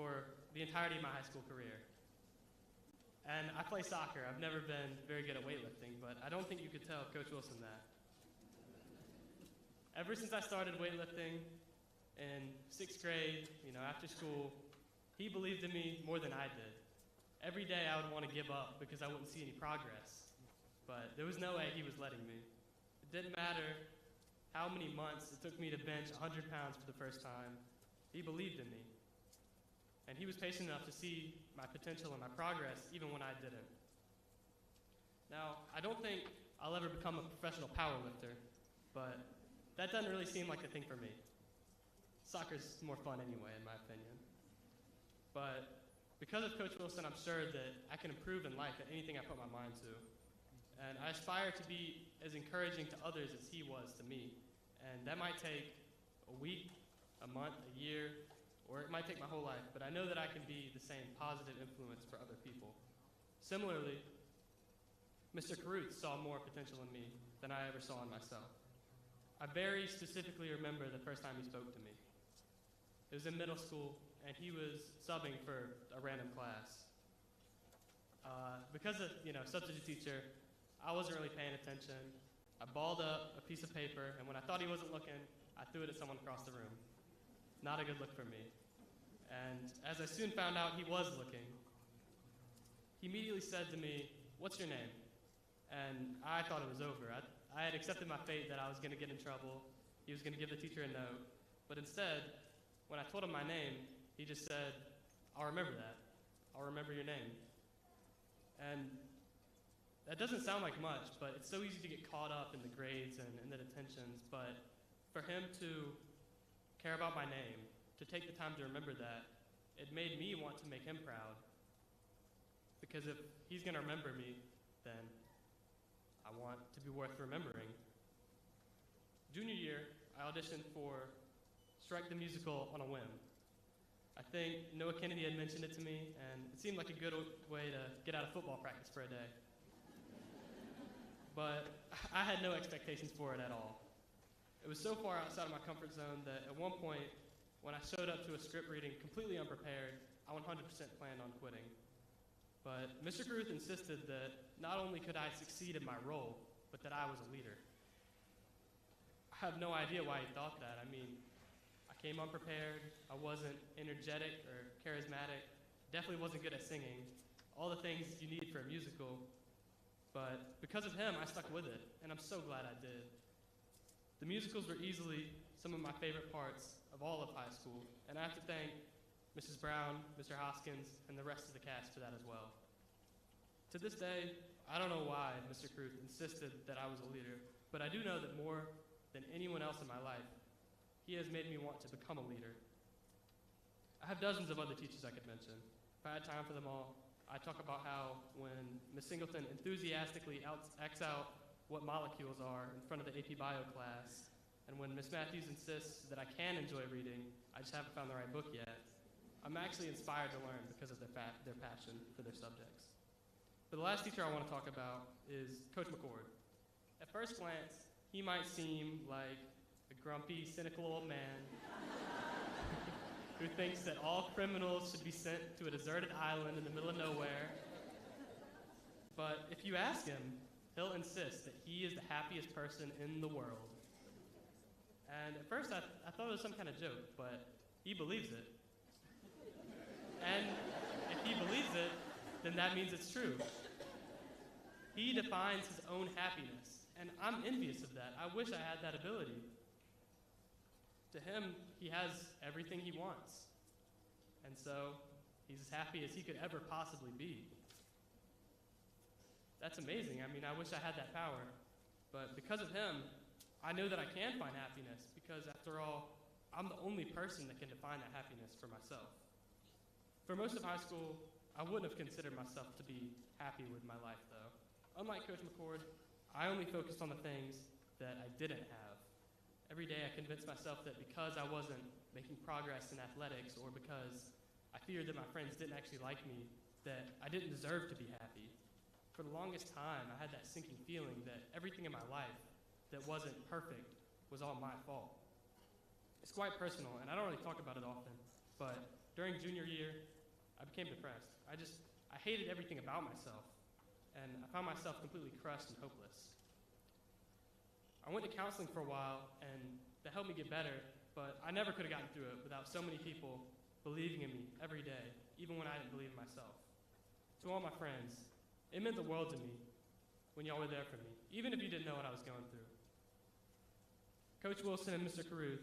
for the entirety of my high school career. And I play soccer. I've never been very good at weightlifting, but I don't think you could tell Coach Wilson that. Ever since I started weightlifting in 6th grade, after school, he believed in me more than I did. Every day I would want to give up because I wouldn't see any progress. But there was no way he was letting me. It didn't matter how many months it took me to bench 100 pounds for the first time. He believed in me. And he was patient enough to see my potential and my progress even when I didn't. Now, I don't think I'll ever become a professional powerlifter, but that doesn't really seem like the thing for me. Soccer's more fun anyway, in my opinion. But because of Coach Wilson, I'm sure that I can improve in life at anything I put my mind to. And I aspire to be as encouraging to others as he was to me. And that might take a week, a month, a year, or it might take my whole life, but I know that I can be the same positive influence for other people. Similarly, Mr. Caruth saw more potential in me than I ever saw in myself. I very specifically remember the first time he spoke to me. It was in middle school, and he was subbing for a random class. Because of, substitute teacher, I wasn't really paying attention. I balled up a piece of paper, and when I thought he wasn't looking, I threw it at someone across the room. Not a good look for me. And as I soon found out he was looking, he immediately said to me, "What's your name?" And I thought it was over. I had accepted my fate that I was going to get in trouble. He was going to give the teacher a note. But instead, when I told him my name, he just said, "I'll remember that. I'll remember your name." And that doesn't sound like much, but it's so easy to get caught up in the grades and the detentions. But for him to care about my name, to take the time to remember that, it made me want to make him proud. Because if he's going to remember me, then I want to be worth remembering. Junior year, I auditioned for Strike the Musical on a whim. I think Noah Kennedy had mentioned it to me, and it seemed like a good way to get out of football practice for a day. But I had no expectations for it at all. It was so far outside of my comfort zone that at one point, when I showed up to a script reading completely unprepared, I 100% planned on quitting. But Mr. Caruth insisted that not only could I succeed in my role, but that I was a leader. I have no idea why he thought that. I mean, I came unprepared, I wasn't energetic or charismatic, definitely wasn't good at singing, all the things you need for a musical. But because of him, I stuck with it, and I'm so glad I did. The musicals were easily some of my favorite parts of all of high school, and I have to thank Mrs. Brown, Mr. Hoskins, and the rest of the cast for that as well. To this day, I don't know why Mr. Caruth insisted that I was a leader, but I do know that more than anyone else in my life, he has made me want to become a leader. I have dozens of other teachers I could mention. If I had time for them all, I'd talk about how when Ms. Singleton enthusiastically acts out what molecules are in front of the AP Bio class, and when Ms. Matthews insists that I can enjoy reading, I just haven't found the right book yet. I'm actually inspired to learn because of their passion for their subjects. But the last teacher I want to talk about is Coach McCord. At first glance, he might seem like a grumpy, cynical old man who thinks that all criminals should be sent to a deserted island in the middle of nowhere. But if you ask him, he'll insist that he is the happiest person in the world. And at first I thought it was some kind of joke, but he believes it. And if he believes it, then that means it's true. He defines his own happiness, and I'm envious of that. I wish I had that ability. To him, he has everything he wants. And so he's as happy as he could ever possibly be. That's amazing. I mean, I wish I had that power. But because of him, I know that I can find happiness because, after all, I'm the only person that can define that happiness for myself. For most of high school, I wouldn't have considered myself to be happy with my life, though. Unlike Coach McCord, I only focused on the things that I didn't have. Every day I convinced myself that because I wasn't making progress in athletics, or because I feared that my friends didn't actually like me, that I didn't deserve to be happy. For the longest time, I had that sinking feeling that everything in my life that wasn't perfect was all my fault. It's quite personal, and I don't really talk about it often, but during junior year, I became depressed. I hated everything about myself, and I found myself completely crushed and hopeless. I went to counseling for a while, and that helped me get better, but I never could have gotten through it without so many people believing in me every day, even when I didn't believe in myself. To all my friends, it meant the world to me when y'all were there for me, even if you didn't know what I was going through. Coach Wilson and Mr. Caruth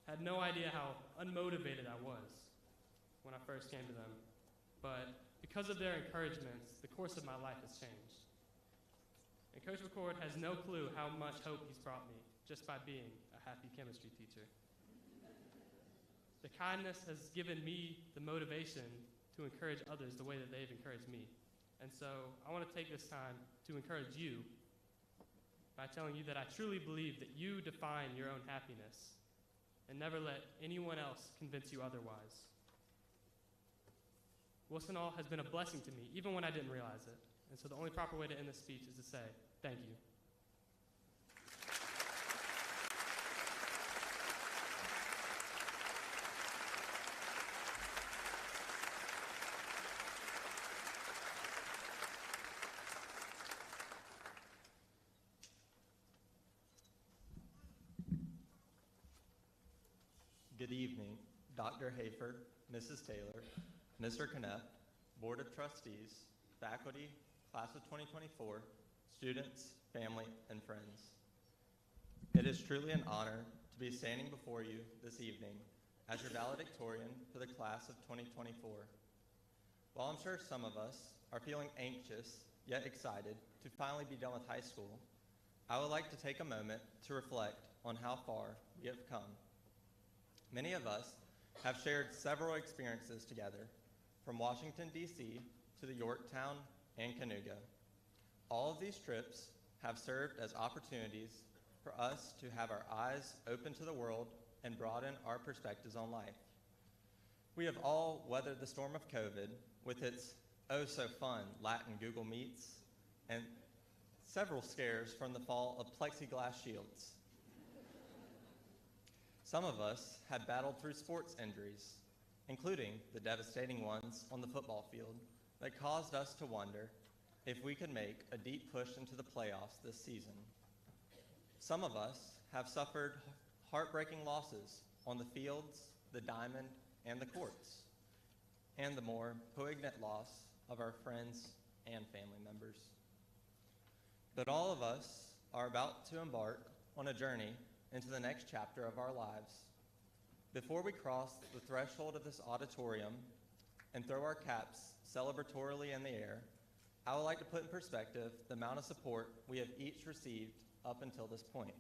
had no idea how unmotivated I was when I first came to them, but because of their encouragements, the course of my life has changed. And Coach McCord has no clue how much hope he's brought me just by being a happy chemistry teacher. The kindness has given me the motivation to encourage others the way that they've encouraged me. And so I want to take this time to encourage you by telling you that I truly believe that you define your own happiness and never let anyone else convince you otherwise. Wilson Hall has been a blessing to me, even when I didn't realize it. And so the only proper way to end this speech is to say, thank you. Good evening, Dr. Hayford, Mrs. Taylor, Mr. Knepp, Board of Trustees, faculty, class of 2024, students, family, and friends. It is truly an honor to be standing before you this evening as your valedictorian for the class of 2024. While I'm sure some of us are feeling anxious yet excited to finally be done with high school, I would like to take a moment to reflect on how far we have come. Many of us have shared several experiences together, from Washington, D.C. to the Yorktown and Cayuga. All of these trips have served as opportunities for us to have our eyes open to the world and broaden our perspectives on life. We have all weathered the storm of COVID with its oh-so-fun Latin Google Meets and several scares from the fall of plexiglass shields. Some of us had battled through sports injuries, including the devastating ones on the football field that caused us to wonder if we could make a deep push into the playoffs this season. Some of us have suffered heartbreaking losses on the fields, the diamond, and the courts, and the more poignant loss of our friends and family members. But all of us are about to embark on a journey into the next chapter of our lives. Before we cross the threshold of this auditorium and throw our caps celebratorily in the air, I would like to put in perspective the amount of support we have each received up until this point.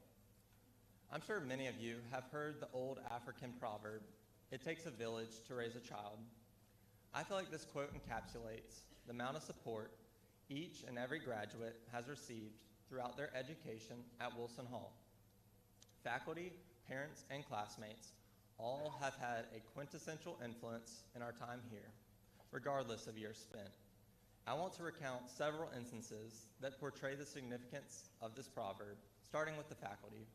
I'm sure many of you have heard the old African proverb, "It takes a village to raise a child." I feel like this quote encapsulates the amount of support each and every graduate has received throughout their education at Wilson Hall. Faculty, parents, and classmates all have had a quintessential influence in our time here, regardless of years spent. I want to recount several instances that portray the significance of this proverb, starting with the faculty.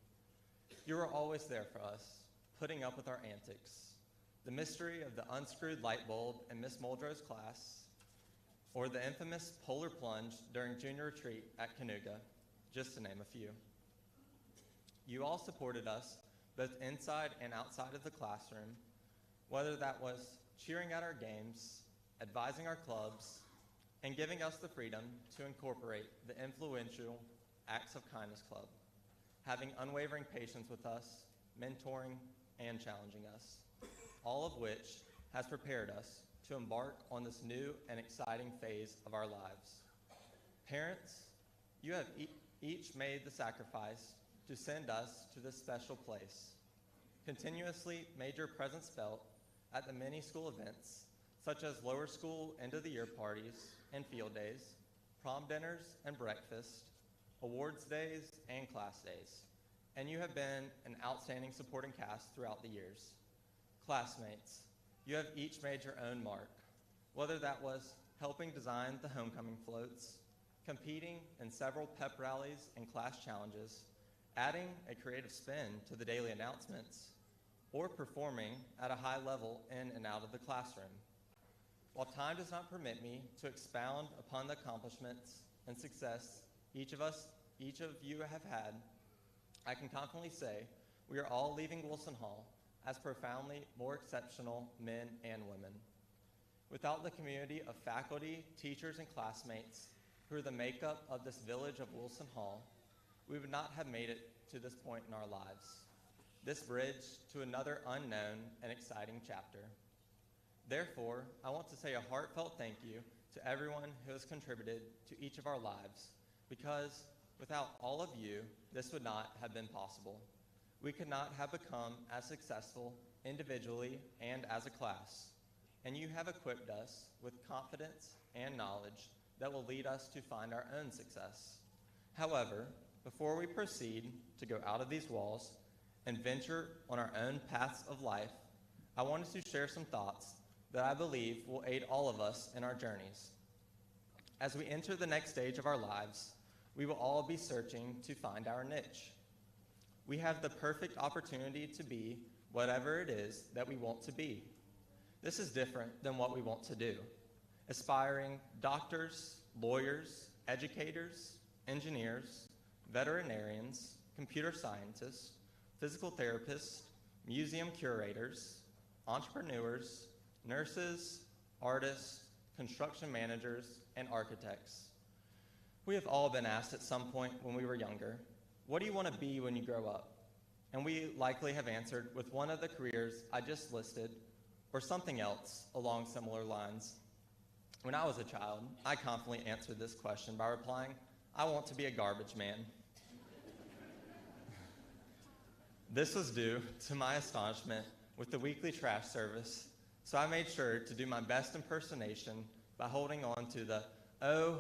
You were always there for us, putting up with our antics. The mystery of the unscrewed light bulb in Miss Muldrow's class, or the infamous polar plunge during junior retreat at Cayuga, just to name a few. You all supported us both inside and outside of the classroom, whether that was cheering at our games, advising our clubs, and giving us the freedom to incorporate the influential Acts of Kindness Club, having unwavering patience with us, mentoring, and challenging us, all of which has prepared us to embark on this new and exciting phase of our lives. Parents, you have each made the sacrifice to send us to this special place. Continuously made your presence felt at the many school events, such as lower school end-of-the-year parties and field days, prom dinners and breakfast, awards days and class days. And you have been an outstanding supporting cast throughout the years. Classmates, you have each made your own mark, whether that was helping design the homecoming floats, competing in several pep rallies and class challenges, adding a creative spin to the daily announcements, or performing at a high level in and out of the classroom. While time does not permit me to expound upon the accomplishments and success each of you have had, I can confidently say we are all leaving Wilson Hall as profoundly more exceptional men and women. Without the community of faculty, teachers, and classmates who are the makeup of this village of Wilson Hall, we would not have made it to this point in our lives, this bridge to another unknown and exciting chapter. Therefore, I want to say a heartfelt thank you to everyone who has contributed to each of our lives, because without all of you, this would not have been possible. We could not have become as successful individually and as a class, and you have equipped us with confidence and knowledge that will lead us to find our own success. However, before we proceed to go out of these walls and venture on our own paths of life, I wanted to share some thoughts that I believe will aid all of us in our journeys. As we enter the next stage of our lives, we will all be searching to find our niche. We have the perfect opportunity to be whatever it is that we want to be. This is different than what we want to do. Aspiring doctors, lawyers, educators, engineers, veterinarians, computer scientists, physical therapists, museum curators, entrepreneurs, nurses, artists, construction managers, and architects. We have all been asked at some point when we were younger, what do you want to be when you grow up? And we likely have answered with one of the careers I just listed, or something else along similar lines. When I was a child, I confidently answered this question by replying, I want to be a garbage man. This was due to my astonishment with the weekly trash service, so I made sure to do my best impersonation by holding on to the "oh,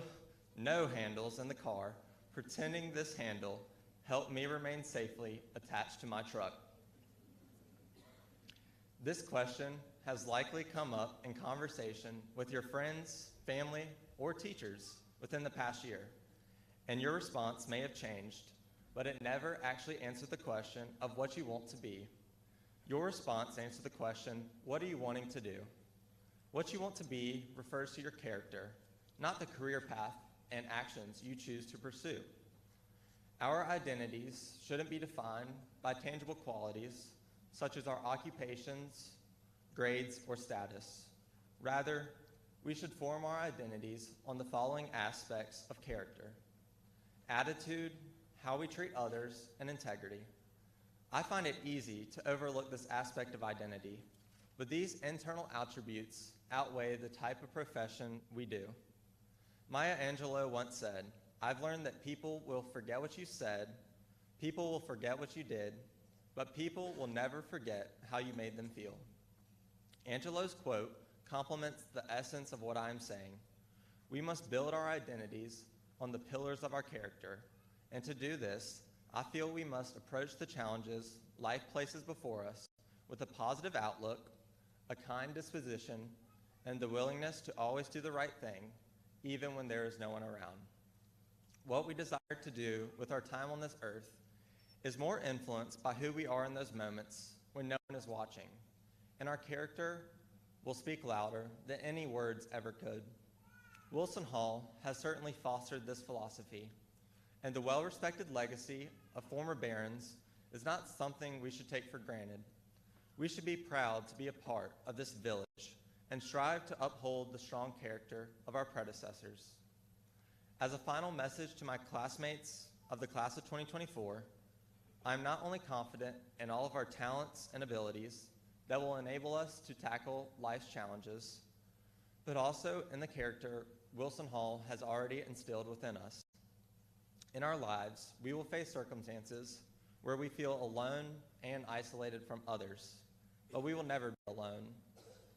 no" handles in the car, pretending this handle helped me remain safely attached to my truck. This question has likely come up in conversation with your friends, family, or teachers within the past year, and your response may have changed, but it never actually answered the question of what you want to be. Your response answered the question, what are you wanting to do? What you want to be refers to your character, not the career path and actions you choose to pursue. Our identities shouldn't be defined by tangible qualities such as our occupations, grades, or status. Rather, we should form our identities on the following aspects of character: attitude, how we treat others, and integrity. I find it easy to overlook this aspect of identity, but these internal attributes outweigh the type of profession we do. Maya Angelou once said, I've learned that people will forget what you said, people will forget what you did, but people will never forget how you made them feel. Angelou's quote complements the essence of what I am saying. We must build our identities on the pillars of our character, and to do this, I feel we must approach the challenges life places before us with a positive outlook, a kind disposition, and the willingness to always do the right thing, even when there is no one around. What we desire to do with our time on this earth is more influenced by who we are in those moments when no one is watching, and our character will speak louder than any words ever could. Wilson Hall has certainly fostered this philosophy, and the well-respected legacy of former Barons is not something we should take for granted. We should be proud to be a part of this village and strive to uphold the strong character of our predecessors. As a final message to my classmates of the class of 2024, I am not only confident in all of our talents and abilities that will enable us to tackle life's challenges, but also in the character Wilson Hall has already instilled within us. In our lives, we will face circumstances where we feel alone and isolated from others, but we will never be alone.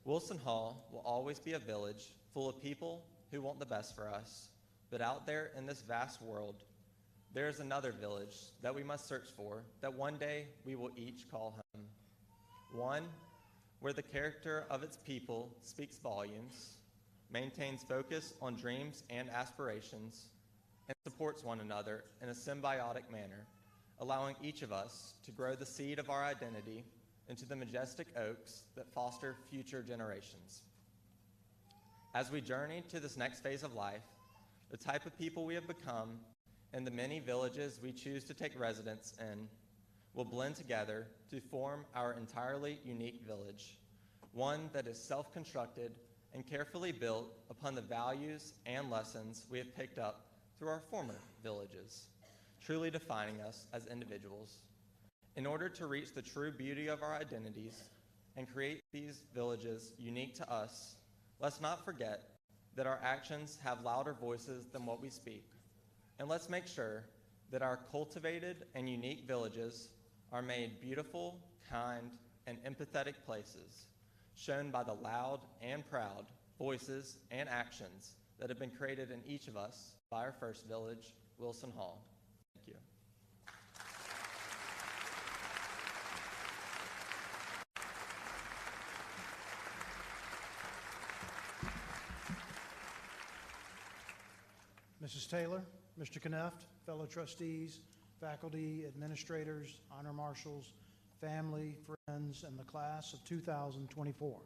Wilson Hall will always be a village full of people who want the best for us, but out there in this vast world, there is another village that we must search for that one day we will each call home. One where the character of its people speaks volumes, maintains focus on dreams and aspirations, and supports one another in a symbiotic manner, allowing each of us to grow the seed of our identity into the majestic oaks that foster future generations. As we journey to this next phase of life, the type of people we have become and the many villages we choose to take residence in will blend together to form our entirely unique village, one that is self-constructed and carefully built upon the values and lessons we have picked up through our former villages, truly defining us as individuals. In order to reach the true beauty of our identities and create these villages unique to us, let's not forget that our actions have louder voices than what we speak. And let's make sure that our cultivated and unique villages are made beautiful, kind, and empathetic places, shown by the loud and proud voices and actions that have been created in each of us by our first village, Wilson Hall. Thank you. Mrs. Taylor, Mr. Kneft, fellow trustees, faculty, administrators, honor marshals, family, friends, and the class of 2024.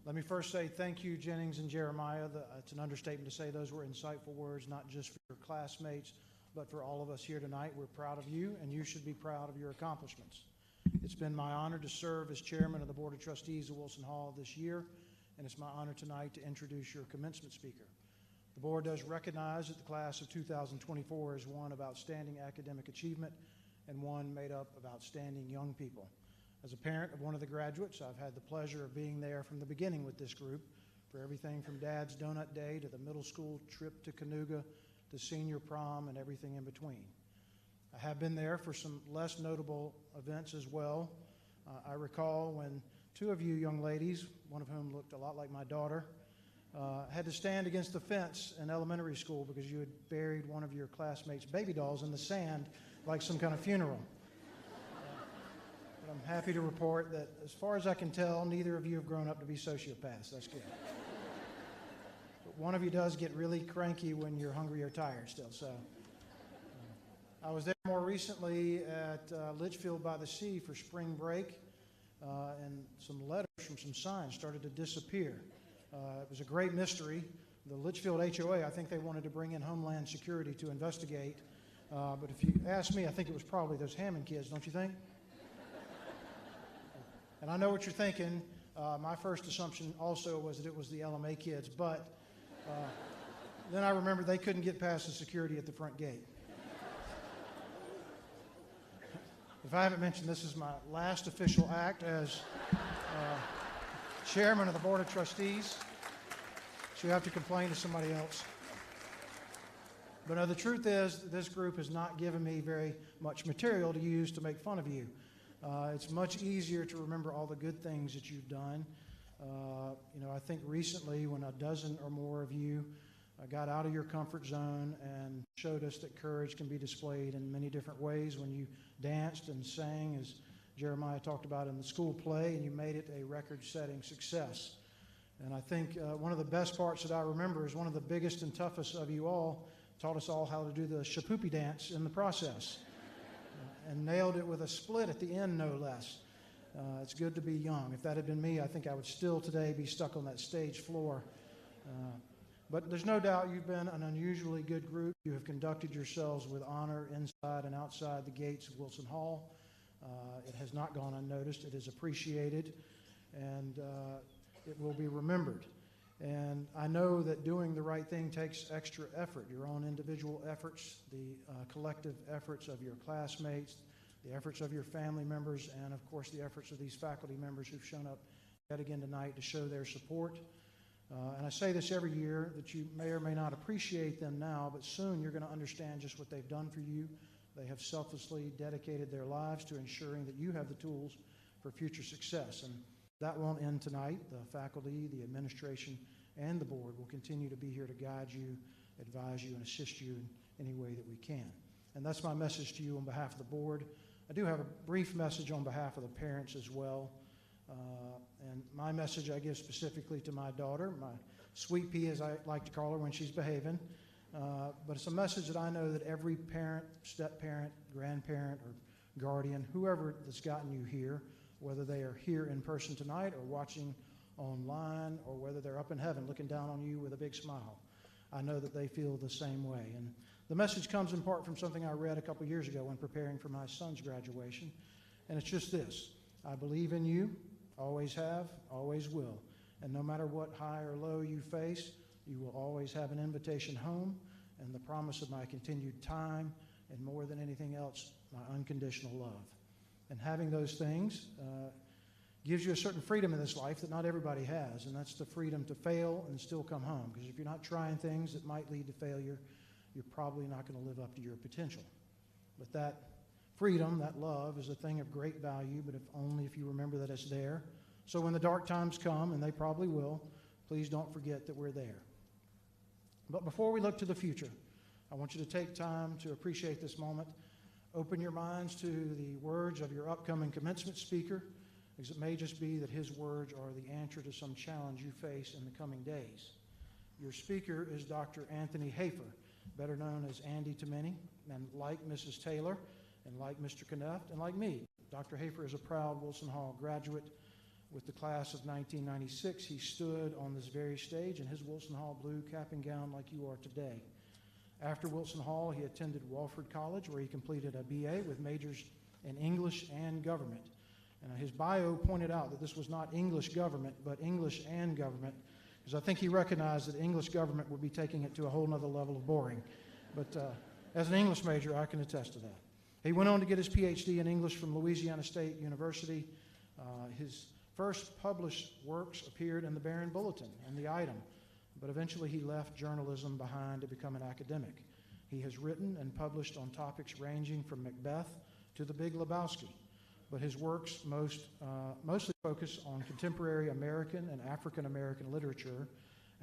Let me first say thank you, Jennings and Jeremiah. It's an understatement to say those were insightful words, not just for your classmates, but for all of us here tonight. We're proud of you, and you should be proud of your accomplishments. It's been my honor to serve as chairman of the Board of Trustees of Wilson Hall this year, and it's my honor tonight to introduce your commencement speaker. The board does recognize that the class of 2024 is one of outstanding academic achievement and one made up of outstanding young people. As a parent of one of the graduates, I've had the pleasure of being there from the beginning with this group for everything from Dad's Donut Day to the middle school trip to Canoga to senior prom and everything in between. I have been there for some less notable events as well. I recall when two of you young ladies, one of whom looked a lot like my daughter, had to stand against the fence in elementary school because you had buried one of your classmates' baby dolls in the sand like some kind of funeral. But I'm happy to report that as far as I can tell, neither of you have grown up to be sociopaths. That's good. But one of you does get really cranky when you're hungry or tired still. So I was there more recently at Litchfield by the Sea for spring break, and some letters from some signs started to disappear. It was a great mystery. The Litchfield HOA, I think they wanted to bring in Homeland Security to investigate. But if you ask me, I think it was probably those Hammond kids, don't you think? And I know what you're thinking. My first assumption also was that it was the LMA kids, but then I remembered they couldn't get past the security at the front gate. If I haven't mentioned, this is my last official act as chairman of the Board of Trustees, so you have to complain to somebody else. But no, the truth is, this group has not given me very much material to use to make fun of you. It's much easier to remember all the good things that you've done. I think recently when a dozen or more of you got out of your comfort zone and showed us that courage can be displayed in many different ways when you danced and sang, as Jeremiah talked about in the school play, and you made it a record-setting success. And I think one of the best parts that I remember is one of the biggest and toughest of you all taught us all how to do the shapoopy dance in the process, and nailed it with a split at the end, no less. It's good to be young. If that had been me, I think I would still today be stuck on that stage floor. But there's no doubt you've been an unusually good group. You have conducted yourselves with honor inside and outside the gates of Wilson Hall. It has not gone unnoticed. It is appreciated, and it will be remembered. And I know that doing the right thing takes extra effort, your own individual efforts, the collective efforts of your classmates, the efforts of your family members, and of course the efforts of these faculty members who've shown up yet again tonight to show their support. And I say this every year, that you may or may not appreciate them now, but soon you're going to understand just what they've done for you. They have selflessly dedicated their lives to ensuring that you have the tools for future success. And that won't end tonight. The faculty, the administration, and the board will continue to be here to guide you, advise you, and assist you in any way that we can. And that's my message to you on behalf of the board. I do have a brief message on behalf of the parents as well. And my message I give specifically to my daughter, my sweet pea as I like to call her when she's behaving. But it's a message that I know that every parent, step-parent, grandparent, or guardian, whoever that's gotten you here, whether they are here in person tonight or watching online, or whether they're up in heaven looking down on you with a big smile. I know that they feel the same way. And the message comes in part from something I read a couple years ago when preparing for my son's graduation. And it's just this: I believe in you, always have, always will. And no matter what high or low you face, you will always have an invitation home and the promise of my continued time, and more than anything else, my unconditional love. And having those things gives you a certain freedom in this life that not everybody has, and that's the freedom to fail and still come home. Because if you're not trying things that might lead to failure, you're probably not going to live up to your potential. But that freedom, that love, is a thing of great value, but only if you remember that it's there. So when the dark times come, and they probably will, please don't forget that we're there. But before we look to the future, I want you to take time to appreciate this moment. Open your minds to the words of your upcoming commencement speaker, because it may just be that his words are the answer to some challenge you face in the coming days. Your speaker is Dr. Anthony Hafer, better known as Andy to many, and like Mrs. Taylor, and like Mr. Kneft, and like me, Dr. Hafer is a proud Wilson Hall graduate. With the class of 1996, he stood on this very stage in his Wilson Hall blue cap and gown like you are today. After Wilson Hall, he attended Wofford College, where he completed a BA with majors in English and government. And his bio pointed out that this was not English government, but English and government, because I think he recognized that English government would be taking it to a whole nother level of boring. But as an English major, I can attest to that. He went on to get his PhD in English from Louisiana State University. His first published works appeared in the Barron Bulletin and the Item, but eventually he left journalism behind to become an academic. He has written and published on topics ranging from Macbeth to The Big Lebowski, but his works mostly focus on contemporary American and African American literature,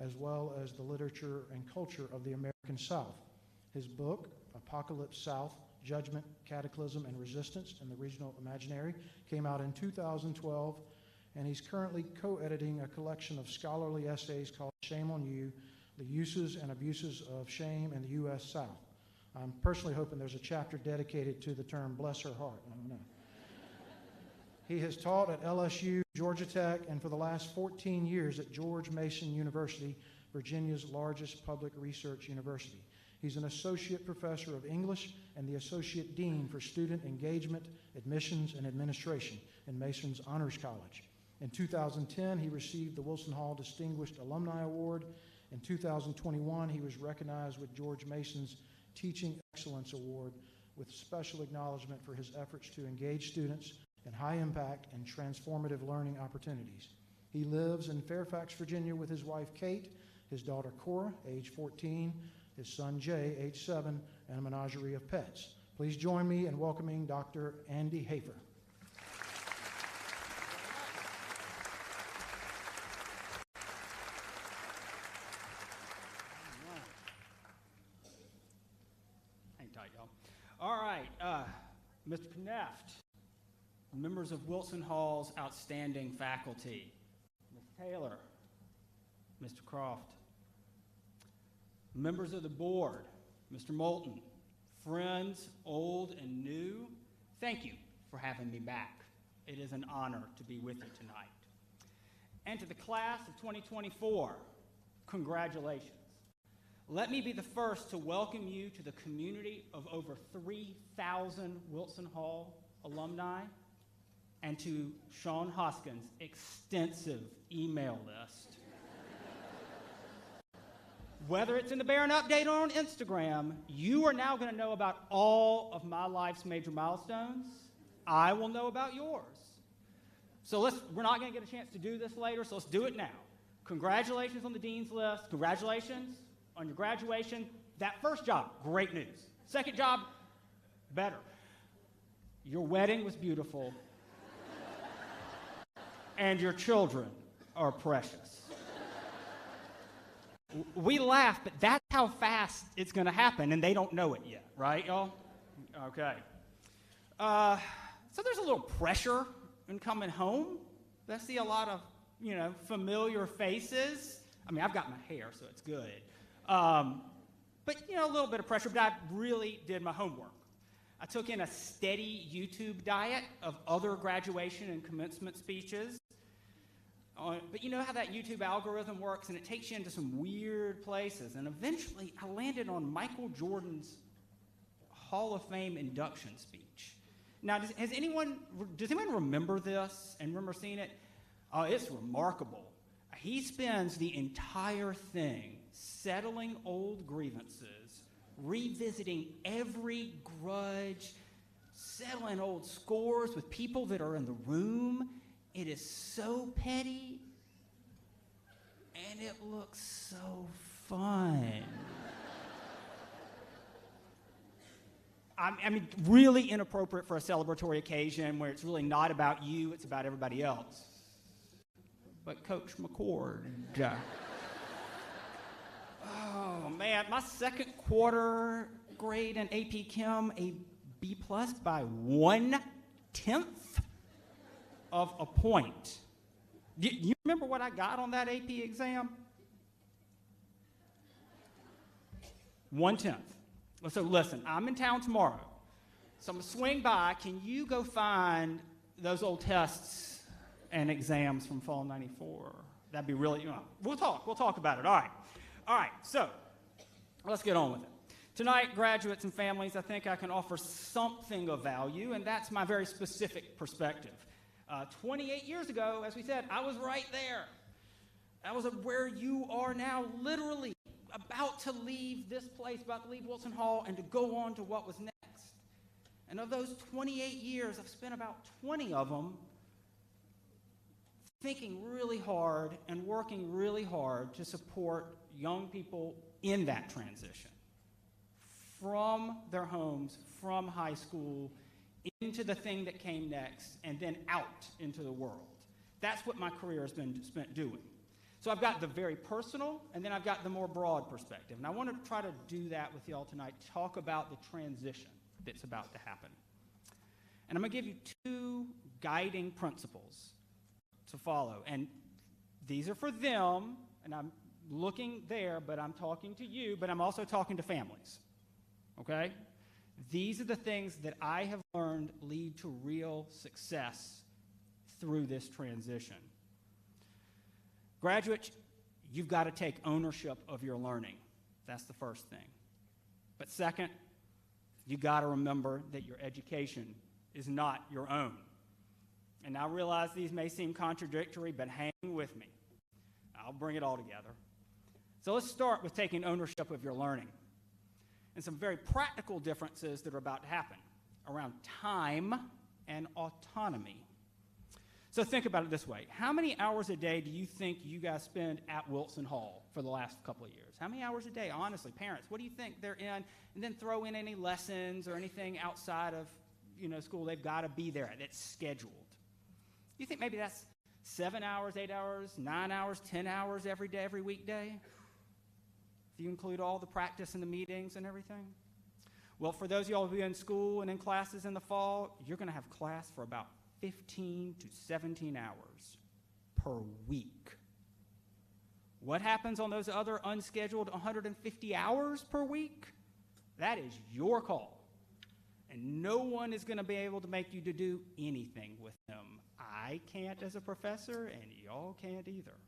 as well as the literature and culture of the American South. His book, Apocalypse South: Judgment, Cataclysm, and Resistance in the Regional Imaginary, came out in 2012, and he's currently co-editing a collection of scholarly essays called Shame on You: The Uses and Abuses of Shame in the U.S. South. I'm personally hoping there's a chapter dedicated to the term bless her heart. I don't know. He has taught at LSU, Georgia Tech, and for the last 14 years at George Mason University, Virginia's largest public research university. He's an associate professor of English and the associate dean for student engagement, admissions, and administration in Mason's Honors College. In 2010, he received the Wilson Hall Distinguished Alumni Award. In 2021, he was recognized with George Mason's Teaching Excellence Award, with special acknowledgement for his efforts to engage students in high-impact and transformative learning opportunities. He lives in Fairfax, Virginia, with his wife, Kate, his daughter, Cora, age 14, his son, Jay, age 7, and a menagerie of pets. Please join me in welcoming Dr. Andy Hafer. Hang tight, y'all. All right, Mr. Kneft, members of Wilson Hall's outstanding faculty, Ms. Taylor, Mr. Croft, members of the board, Mr. Moulton, friends, old and new, thank you for having me back. It is an honor to be with you tonight. And to the class of 2024, congratulations. Let me be the first to welcome you to the community of over 3,000 Wilson Hall alumni, and to Sean Hoskins' extensive email list. Whether it's in the Barron Update or on Instagram, you are now going to know about all of my life's major milestones. I will know about yours. So we're not going to get a chance to do this later, so let's do it now. Congratulations on the dean's list. Congratulations on your graduation. That first job, great news. Second job, better. Your wedding was beautiful. And your children are precious. We laugh, but that's how fast it's going to happen, and they don't know it yet, right, y'all? Okay. So there's a little pressure in coming home. I see a lot of, familiar faces. I mean, I've got my hair, so it's good. But, a little bit of pressure, but I really did my homework. I took in a steady YouTube diet of other graduation and commencement speeches. But you know how that YouTube algorithm works, and it takes you into some weird places. And eventually, I landed on Michael Jordan's Hall of Fame induction speech. Now, does anyone remember this and remember seeing it? Oh, it's remarkable. He spends the entire thing settling old grievances, revisiting every grudge, settling old scores with people that are in the room. It is so petty, and it looks so fun. I mean, really inappropriate for a celebratory occasion where it's really not about you, it's about everybody else. But Coach McCord. Oh, man, my second quarter grade in AP Chem, a B+ by 1/10 of a point. You remember what I got on that AP exam? 1/10. So listen, I'm in town tomorrow, so I'm gonna swing by. Can you go find those old tests and exams from fall '94? That'd be really, we'll talk about it. All right, so let's get on with it. Tonight, graduates and families, I think I can offer something of value, and that's my very specific perspective. 28 years ago, as we said, I was right there. I was where you are now, literally about to leave this place, about to leave Wilson Hall, and to go on to what was next. And of those 28 years, I've spent about 20 of them thinking really hard and working really hard to support young people in that transition from their homes, from high school, into the thing that came next, and then out into the world. That's what my career has been spent doing. So I've got the very personal, and then I've got the more broad perspective. And I want to try to do that with y'all tonight, talk about the transition that's about to happen. And I'm going to give you 2 guiding principles to follow. And these are for them, and I'm looking there, but I'm talking to you, but I'm also talking to families. Okay? These are the things that I have learned lead to real success through this transition. Graduates, you've got to take ownership of your learning. That's the first thing. But second, you've got to remember that your education is not your own. And I realize these may seem contradictory, but hang with me. I'll bring it all together. So let's start with taking ownership of your learning and some very practical differences that are about to happen around time and autonomy. So think about it this way. How many hours a day do you think you guys spend at Wilson Hall for the last couple of years? How many hours a day? Honestly, parents, what do you think they're in? And then throw in any lessons or anything outside of school. They've got to be there. That's scheduled. You think maybe that's 7 hours, 8 hours, 9 hours, 10 hours every day, every weekday? If you include all the practice and the meetings and everything? Well, for those of y'all who are in school and in classes in the fall, you're going to have class for about 15 to 17 hours per week. What happens on those other unscheduled 150 hours per week? That is your call. And no one is going to be able to make you to do anything with them. I can't as a professor, and y'all can't either.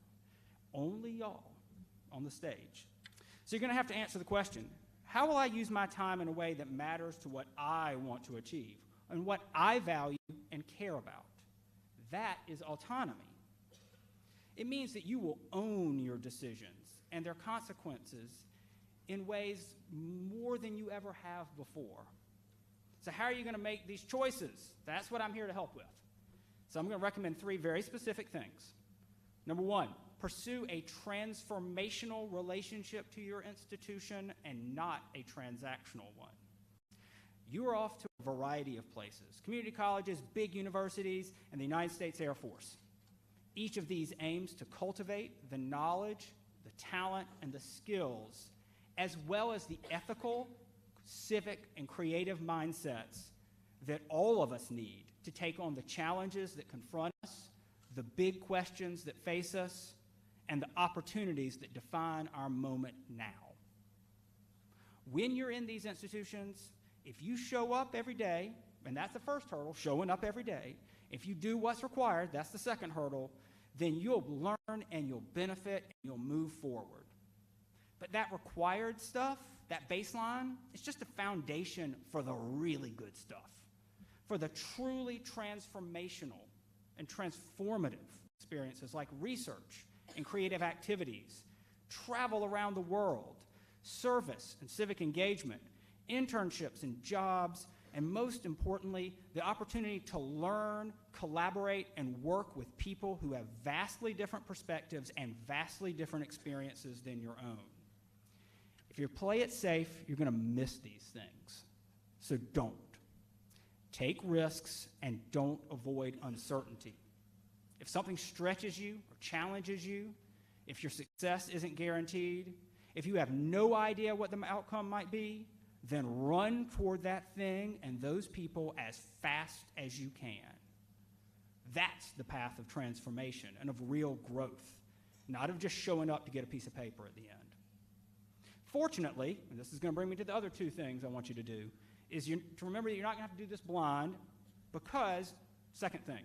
Only y'all on the stage. So you're going to have to answer the question, how will I use my time in a way that matters to what I want to achieve and what I value and care about? That is autonomy. It means that you will own your decisions and their consequences in ways more than you ever have before. So how are you going to make these choices? That's what I'm here to help with. So I'm going to recommend 3 very specific things. Number 1, pursue a transformational relationship to your institution and not a transactional one. You are off to a variety of places, community colleges, big universities, and the United States Air Force. Each of these aims to cultivate the knowledge, the talent, and the skills, as well as the ethical, civic, and creative mindsets that all of us need to take on the challenges that confront us, the big questions that face us, and the opportunities that define our moment now. When you're in these institutions, If you show up every day, and that's the first hurdle, showing up every day, if you do what's required, that's the second hurdle, then you'll learn and you'll benefit and you'll move forward. But that required stuff, that baseline, is just a foundation for the really good stuff, for the truly transformational and transformative experiences like research and creative activities, travel around the world, service and civic engagement, internships and jobs, and most importantly, the opportunity to learn, collaborate, and work with people who have vastly different perspectives and vastly different experiences than your own. If you play it safe, you're going to miss these things. So don't. Take risks and don't avoid uncertainty. If something stretches you or challenges you, if your success isn't guaranteed, if you have no idea what the outcome might be, then run toward that thing and those people as fast as you can. That's the path of transformation and of real growth, not of just showing up to get a piece of paper at the end. Fortunately, and this is going to bring me to the other two things I want you to do, is to remember that you're not going to have to do this blind because, second thing,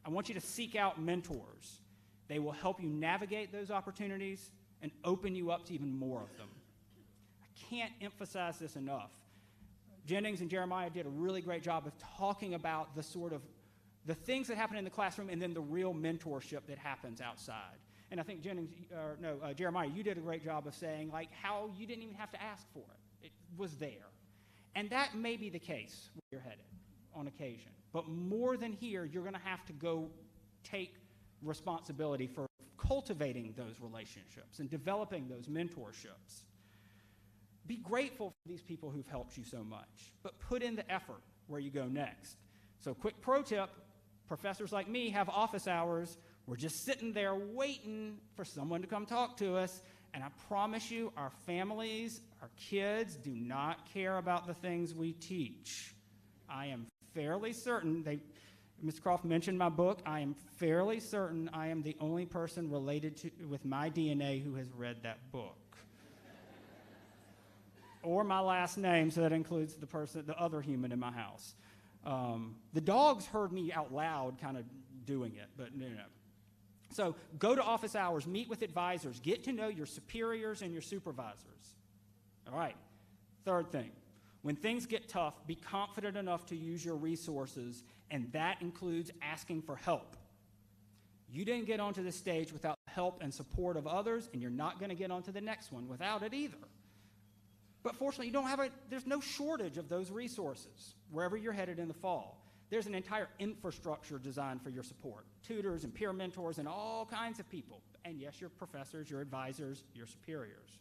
I want you to seek out mentors. They will help you navigate those opportunities and open you up to even more of them. I can't emphasize this enough. Jennings and Jeremiah did a really great job of talking about the things that happen in the classroom and then the real mentorship that happens outside. And I think Jeremiah, you did a great job of saying like how you didn't even have to ask for it. It was there. And that may be the case where you're headed on occasion. But more than here, you're going to have to go take responsibility for cultivating those relationships and developing those mentorships. Be grateful for these people who've helped you so much, but put in the effort where you go next. So quick pro tip, professors like me have office hours. We're just sitting there waiting for someone to come talk to us. And I promise you, our families, our kids do not care about the things we teach. I am fairly certain, Ms. Croft mentioned my book. I am fairly certain I am the only person related with my DNA who has read that book. Or my last name, so that includes the other human in my house. The dogs heard me out loud kind of doing it, but no. So go to office hours, meet with advisors, get to know your superiors and your supervisors. All right, third thing, when things get tough, be confident enough to use your resources, and that includes asking for help. You didn't get onto this stage without the help and support of others, and you're not going to get onto the next one without it either. But fortunately, there's no shortage of those resources wherever you're headed in the fall. There's an entire infrastructure designed for your support, tutors and peer mentors and all kinds of people. And yes, your professors, your advisors, your superiors.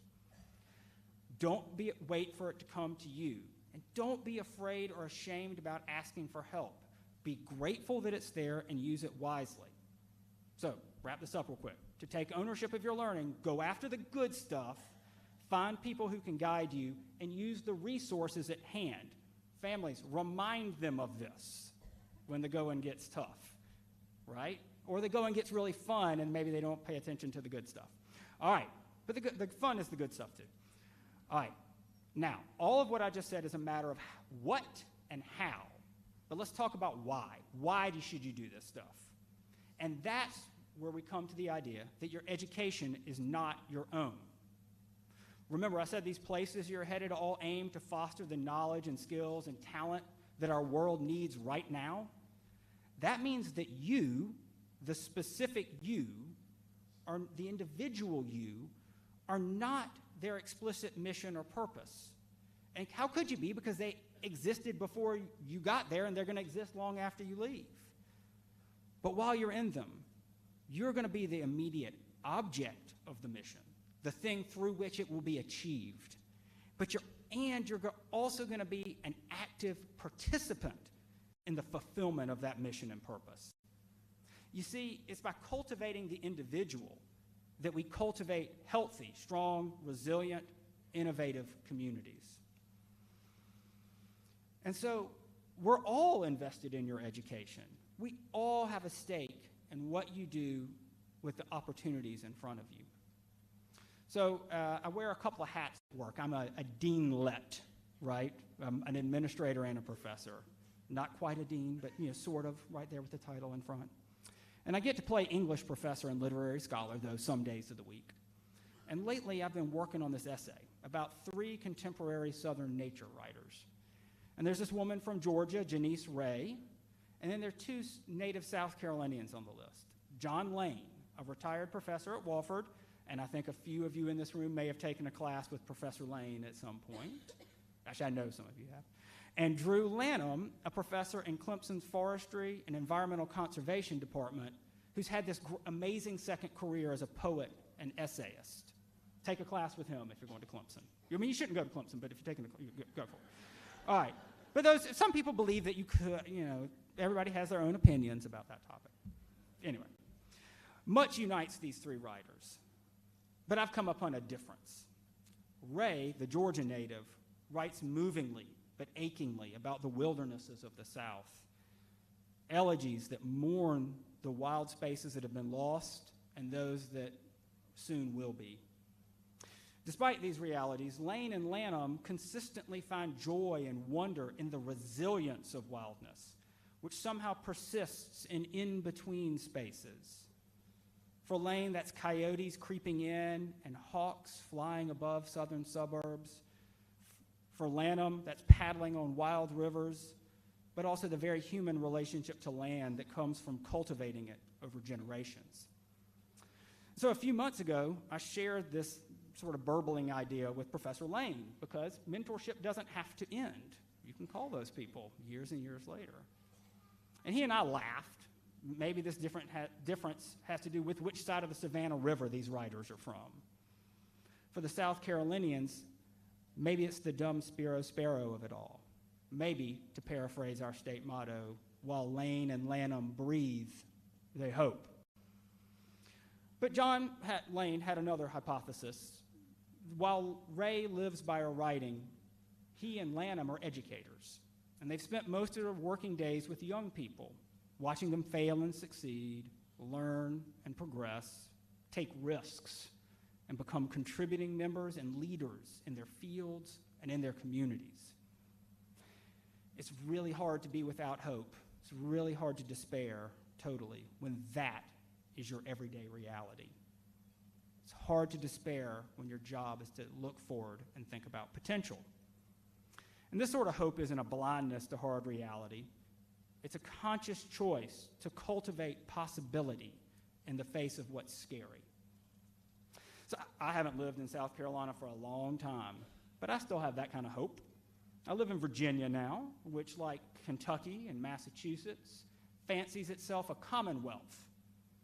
Don't wait for it to come to you. And don't be afraid or ashamed about asking for help. Be grateful that it's there and use it wisely. So, wrap this up real quick. To take ownership of your learning, go after the good stuff, find people who can guide you, and use the resources at hand. Families, remind them of this when the going gets tough, right? Or the going gets really fun and maybe they don't pay attention to the good stuff. All right, but the fun is the good stuff too. All right, now, all of what I just said is a matter of what and how. But let's talk about why. Why should you do this stuff? And that's where we come to the idea that your education is not your own. Remember, I said these places you're headed all aim to foster the knowledge and skills and talent that our world needs right now. That means that you, the specific you, or the individual you, are not their explicit mission or purpose. And how could you be? Because they existed before you got there and they're going to exist long after you leave. But while you're in them, you're going to be the immediate object of the mission, the thing through which it will be achieved. But you're also going to be an active participant in the fulfillment of that mission and purpose. You see, it's by cultivating the individual that we cultivate healthy, strong, resilient, innovative communities. And so we're all invested in your education. We all have a stake in what you do with the opportunities in front of you. So I wear a couple of hats at work. I'm a deanlet, right? An administrator and a professor. Not quite a dean, but sort of right there with the title in front. And I get to play English professor and literary scholar, though, some days of the week. And lately, I've been working on this essay about 3 contemporary Southern nature writers. And there's this woman from Georgia, Janice Ray, and then there are 2 native South Carolinians on the list. John Lane, a retired professor at Wofford, and I think a few of you in this room may have taken a class with Professor Lane at some point. Actually, I know some of you have. And Drew Lanham, a professor in Clemson's Forestry and Environmental Conservation Department, who's had this amazing second career as a poet and essayist. Take a class with him if you're going to Clemson. I mean, you shouldn't go to Clemson, but if you're taking go for it. All right. But some people believe that you could, everybody has their own opinions about that topic. Anyway, much unites these 3 writers, but I've come upon a difference. Ray, the Georgia native, writes movingly but achingly about the wildernesses of the South, elegies that mourn the wild spaces that have been lost and those that soon will be. Despite these realities, Lane and Lanham consistently find joy and wonder in the resilience of wildness, which somehow persists in in-between spaces. For Lane, that's coyotes creeping in and hawks flying above southern suburbs. For Lanham, that's paddling on wild rivers, but also the very human relationship to land that comes from cultivating it over generations. So a few months ago, I shared this sort of burbling idea with Professor Lane because mentorship doesn't have to end. You can call those people years and years later. And he and I laughed. Maybe this difference has to do with which side of the Savannah River these writers are from. For the South Carolinians, maybe it's the dumb sparrow of it all. Maybe, to paraphrase our state motto, while Lane and Lanham breathe, they hope. But Lane had another hypothesis. While Ray lives by her writing, he and Lanham are educators, and they've spent most of their working days with young people, watching them fail and succeed, learn and progress, take risks, and become contributing members and leaders in their fields and in their communities. It's really hard to be without hope. It's really hard to despair totally when that is your everyday reality. It's hard to despair when your job is to look forward and think about potential. And this sort of hope isn't a blindness to hard reality. It's a conscious choice to cultivate possibility in the face of what's scary. So I haven't lived in South Carolina for a long time, but I still have that kind of hope. I live in Virginia now, which, like Kentucky and Massachusetts, fancies itself a commonwealth.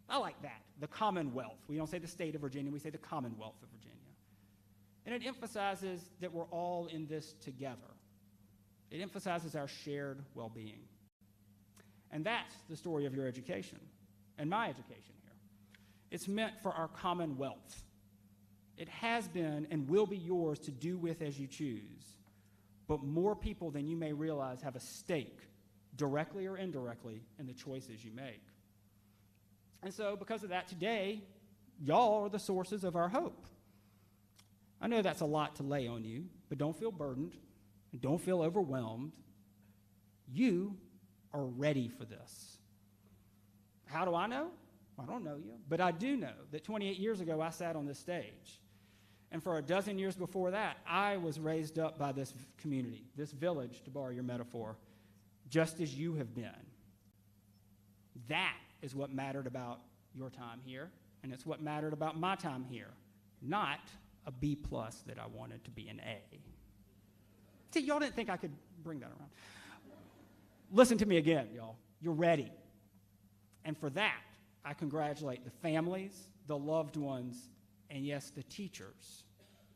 I like that, the Commonwealth. We don't say the state of Virginia, we say the Commonwealth of Virginia. And it emphasizes that we're all in this together. It emphasizes our shared well-being. And that's the story of your education, and my education here. It's meant for our commonwealth. It has been and will be yours to do with as you choose. But more people than you may realize have a stake, directly or indirectly, in the choices you make. And so, because of that, today, y'all are the sources of our hope. I know that's a lot to lay on you, but don't feel burdened and don't feel overwhelmed. You are ready for this. How do I know? I don't know you, but I do know that 28 years ago I sat on this stage. And for a dozen years before that, I was raised up by this community, this village, to borrow your metaphor, just as you have been. That is what mattered about your time here, and it's what mattered about my time here, not a B+ that I wanted to be an A. See, y'all didn't think I could bring that around. Listen to me again, y'all. You're ready. And for that, I congratulate the families, the loved ones, and yes, the teachers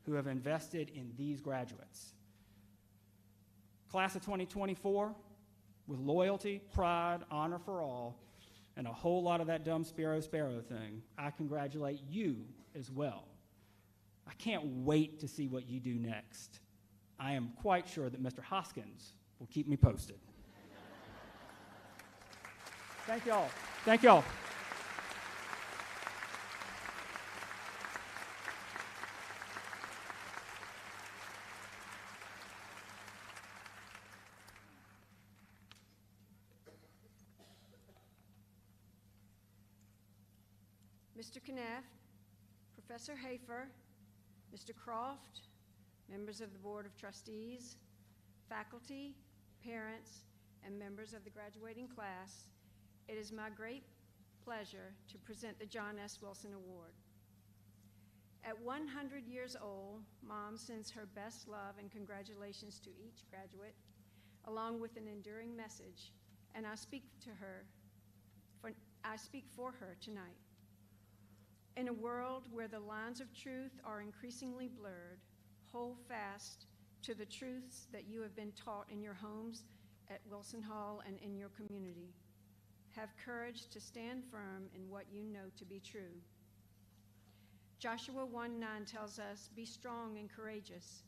who have invested in these graduates. Class of 2024, with loyalty, pride, honor for all, and a whole lot of that dumb sparrow thing, I congratulate you as well. I can't wait to see what you do next. I am quite sure that Mr. Hoskins will keep me posted. Thank y'all. Thank y'all. Mr. Knaff, Professor Hafer, Mr. Croft, members of the Board of Trustees, faculty, parents, and members of the graduating class, it is my great pleasure to present the John S. Wilson Award. At 100 years old, Mom sends her best love and congratulations to each graduate, along with an enduring message, and I speak for her tonight. In a world where the lines of truth are increasingly blurred, hold fast to the truths that you have been taught in your homes, at Wilson Hall, and in your community. Have courage to stand firm in what you know to be true. Joshua 1:9 tells us, "Be strong and courageous.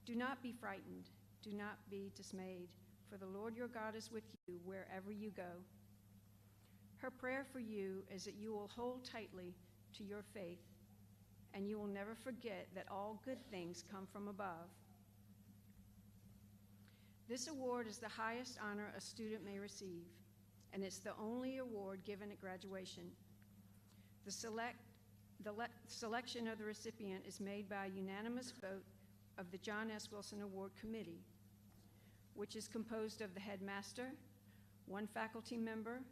Do not be frightened. Do not be dismayed, for the Lord your God is with you wherever you go." Her prayer for you is that you will hold tightly to your faith, and you will never forget that all good things come from above. This award is the highest honor a student may receive, and it's the only award given at graduation. The selection of the recipient is made by a unanimous vote of the John S. Wilson Award Committee, which is composed of the headmaster, one faculty member,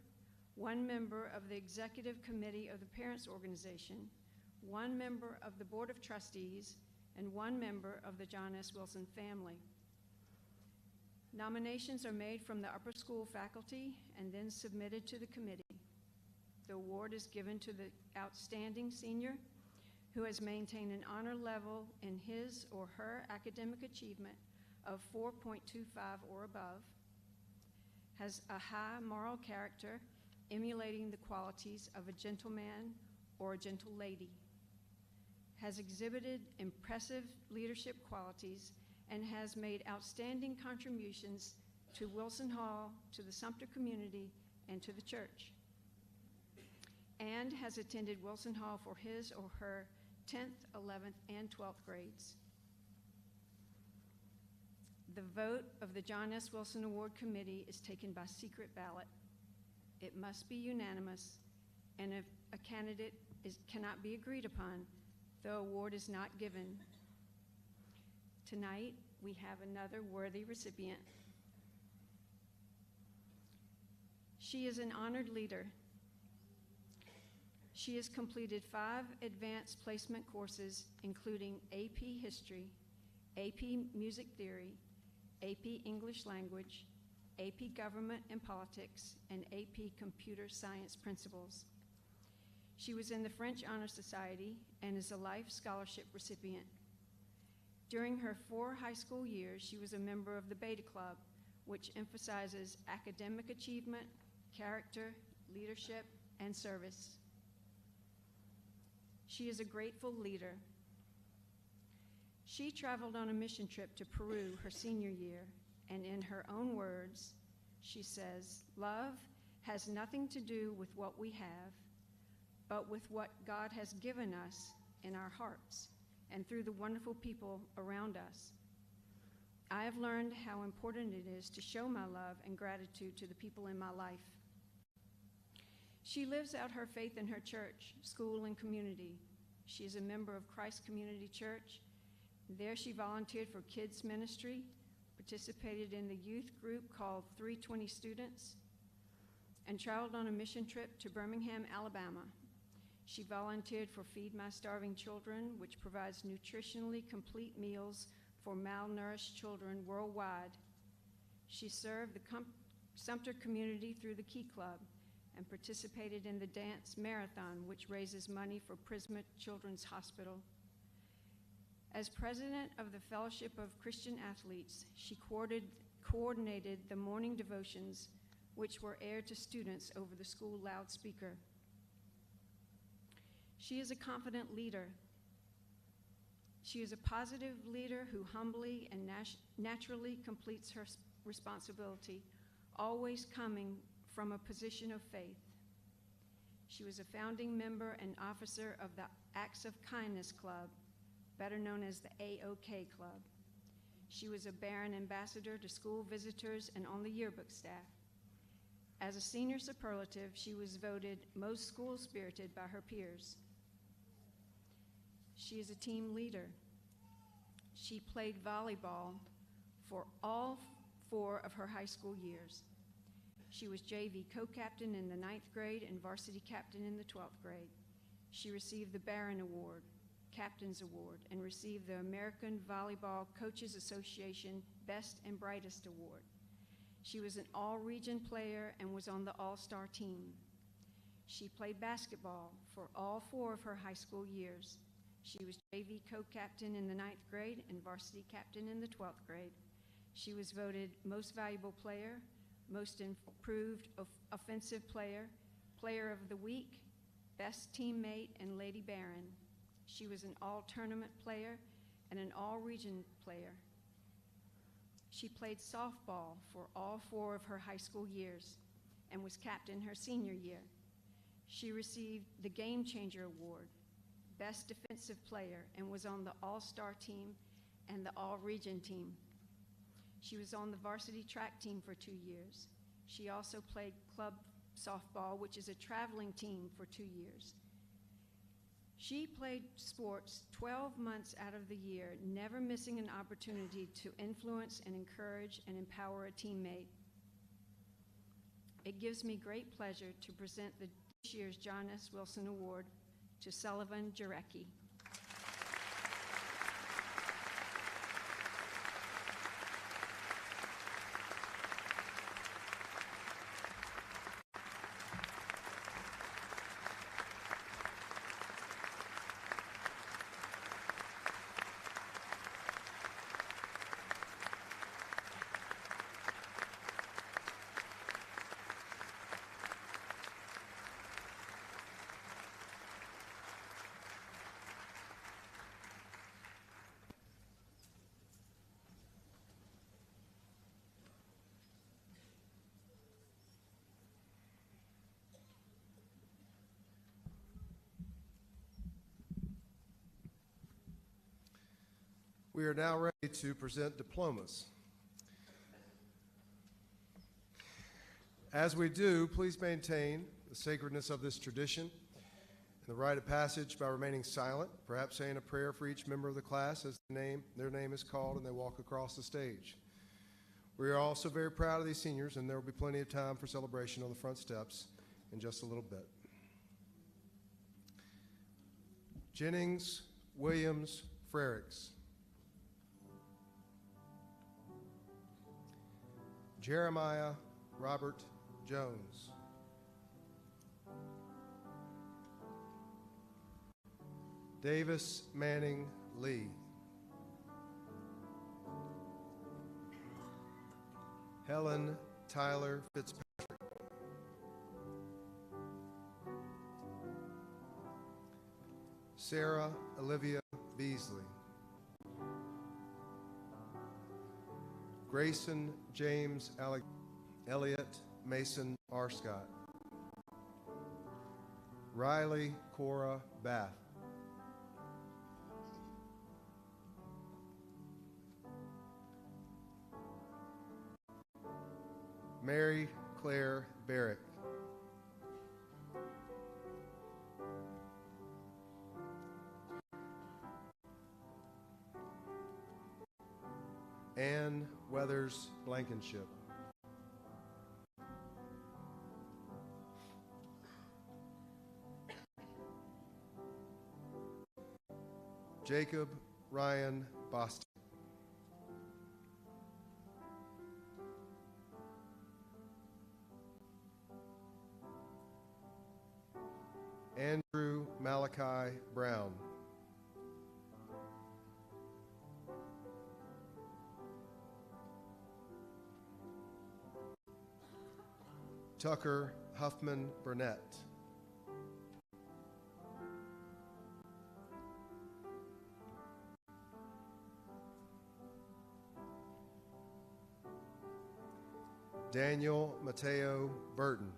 one member of the executive committee of the parents' organization, one member of the Board of Trustees, and one member of the John S. Wilson family. Nominations are made from the upper school faculty and then submitted to the committee. The award is given to the outstanding senior who has maintained an honor level in his or her academic achievement of 4.25 or above, has a high moral character emulating the qualities of a gentleman or a gentle lady, has exhibited impressive leadership qualities, and has made outstanding contributions to Wilson Hall, to the Sumter community, and to the church, and has attended Wilson Hall for his or her 10th, 11th, and 12th grades. The vote of the John S. Wilson Award Committee is taken by secret ballot. It must be unanimous, and if a candidate cannot be agreed upon, the award is not given. Tonight, we have another worthy recipient. She is an honored leader. She has completed 5 advanced placement courses, including AP History, AP Music Theory, AP English Language, AP Government and Politics, and AP Computer Science Principles. She was in the French Honor Society and is a Life Scholarship recipient. During her 4 high school years, she was a member of the Beta Club, which emphasizes academic achievement, character, leadership, and service. She is a grateful leader. She traveled on a mission trip to Peru her senior year, and in her own words, she says, "Love has nothing to do with what we have, but with what God has given us in our hearts and through the wonderful people around us. I have learned how important it is to show my love and gratitude to the people in my life." She lives out her faith in her church, school, and community. She is a member of Christ Community Church. There she volunteered for kids ministry, participated in the youth group called 320 Students, and traveled on a mission trip to Birmingham, Alabama. She volunteered for Feed My Starving Children, which provides nutritionally complete meals for malnourished children worldwide. She served the Sumter community through the Key Club and participated in the Dance Marathon, which raises money for Prisma Children's Hospital. As president of the Fellowship of Christian Athletes, she coordinated the morning devotions, which were aired to students over the school loudspeaker. She is a confident leader. She is a positive leader who humbly and naturally completes her responsibility, always coming from a position of faith. She was a founding member and officer of the Acts of Kindness Club, better known as the AOK Club. She was a Barron ambassador to school visitors and on the yearbook staff. As a senior superlative, she was voted most school-spirited by her peers. She is a team leader. She played volleyball for all 4 of her high school years. She was JV co-captain in the 9th grade and varsity captain in the 12th grade. She received the Barron Award, Captain's Award, and received the American Volleyball Coaches Association Best and Brightest Award. She was an all-region player and was on the all-star team. She played basketball for all 4 of her high school years. She was JV co-captain in the 9th grade and varsity captain in the 12th grade. She was voted most valuable player, most improved offensive player, player of the week, best teammate, and Lady Barron. She was an all-tournament player and an all-region player. She played softball for all 4 of her high school years and was captain her senior year. She received the Game Changer Award, Best Defensive Player, and was on the All-Star team and the All-Region team. She was on the varsity track team for 2 years. She also played club softball, which is a traveling team, for 2 years. She played sports 12 months out of the year, never missing an opportunity to influence and encourage and empower a teammate. It gives me great pleasure to present this year's John S. Wilson Award to Sullivan Jarecki. We are now ready to present diplomas. As we do, please maintain the sacredness of this tradition and the rite of passage by remaining silent, perhaps saying a prayer for each member of the class as their name is called and they walk across the stage. We are also very proud of these seniors, and there will be plenty of time for celebration on the front steps in just a little bit. Jennings Williams Frericks. Jeremiah Robert Jones. Davis Manning Lee. Helen Tyler Fitzpatrick. Sarah Olivia Beasley. Grayson James Elliott Mason Arscott. Riley Cora Bath. Mary Claire Barrett. Ann Weathers Blankenship. Jacob Ryan Boston. Andrew Malachi Brown. Tucker Huffman Burnett. Daniel Mateo Burton.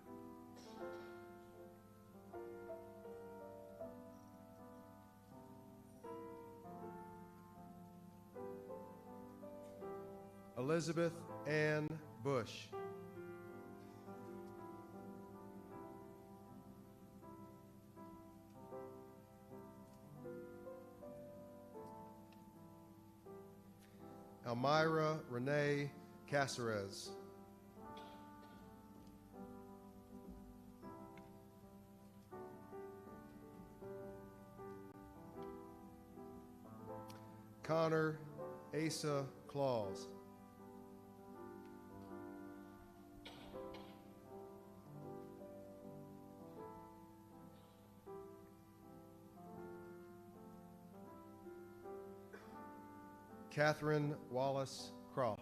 Elizabeth Ann Bush. Almira Renee Caceres. Connor Asa Claus. Catherine Wallace Croft.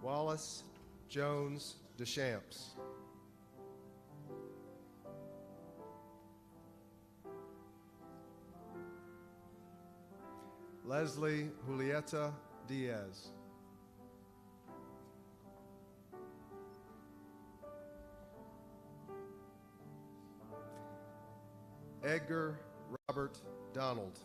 Wallace Jones Deschamps. Leslie Julieta Diaz. Edgar Robert Donald.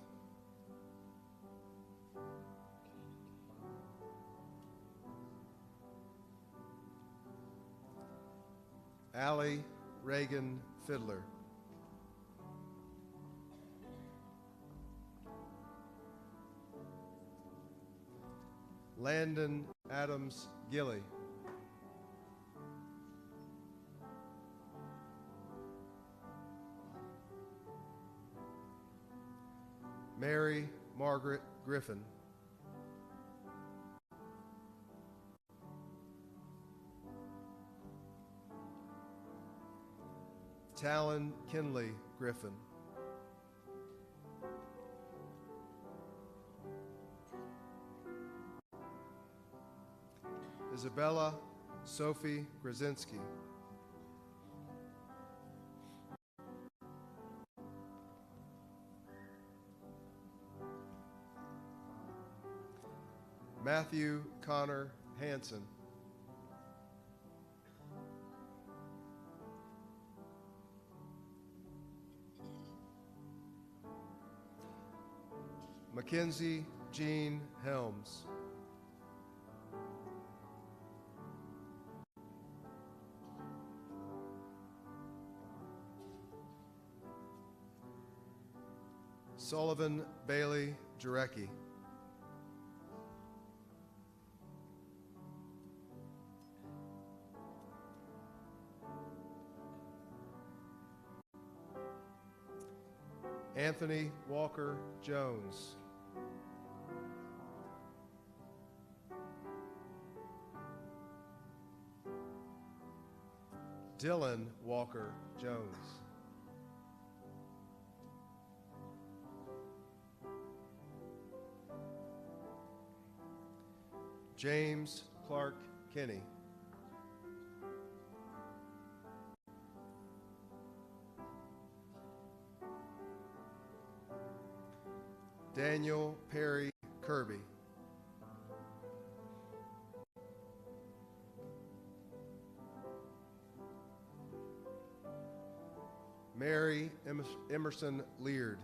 Allie Reagan Fiddler. Landon Adams Gilly. Mary Margaret Griffin. Talon Kinley Griffin. Isabella Sophie Grzinski. Matthew Connor Hanson. Mackenzie Jean Helms. Sullivan Bailey Jarecki. Anthony Walker Jones. Dylan Walker Jones. James Clark Kinney. Daniel Perry Kirby. Mary Emerson Leard.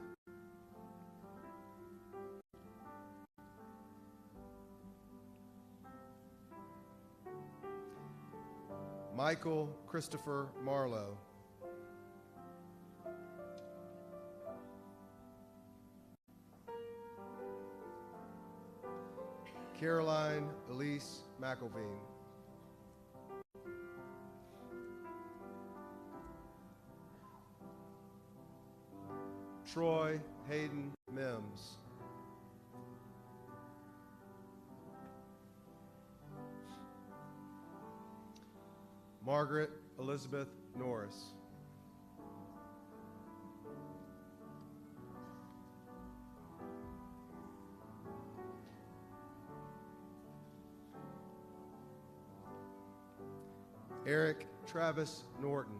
Michael Christopher Marlowe. Caroline Elise McElveen. Troy Hayden Mims. Margaret Elizabeth Norris. Eric Travis Norton.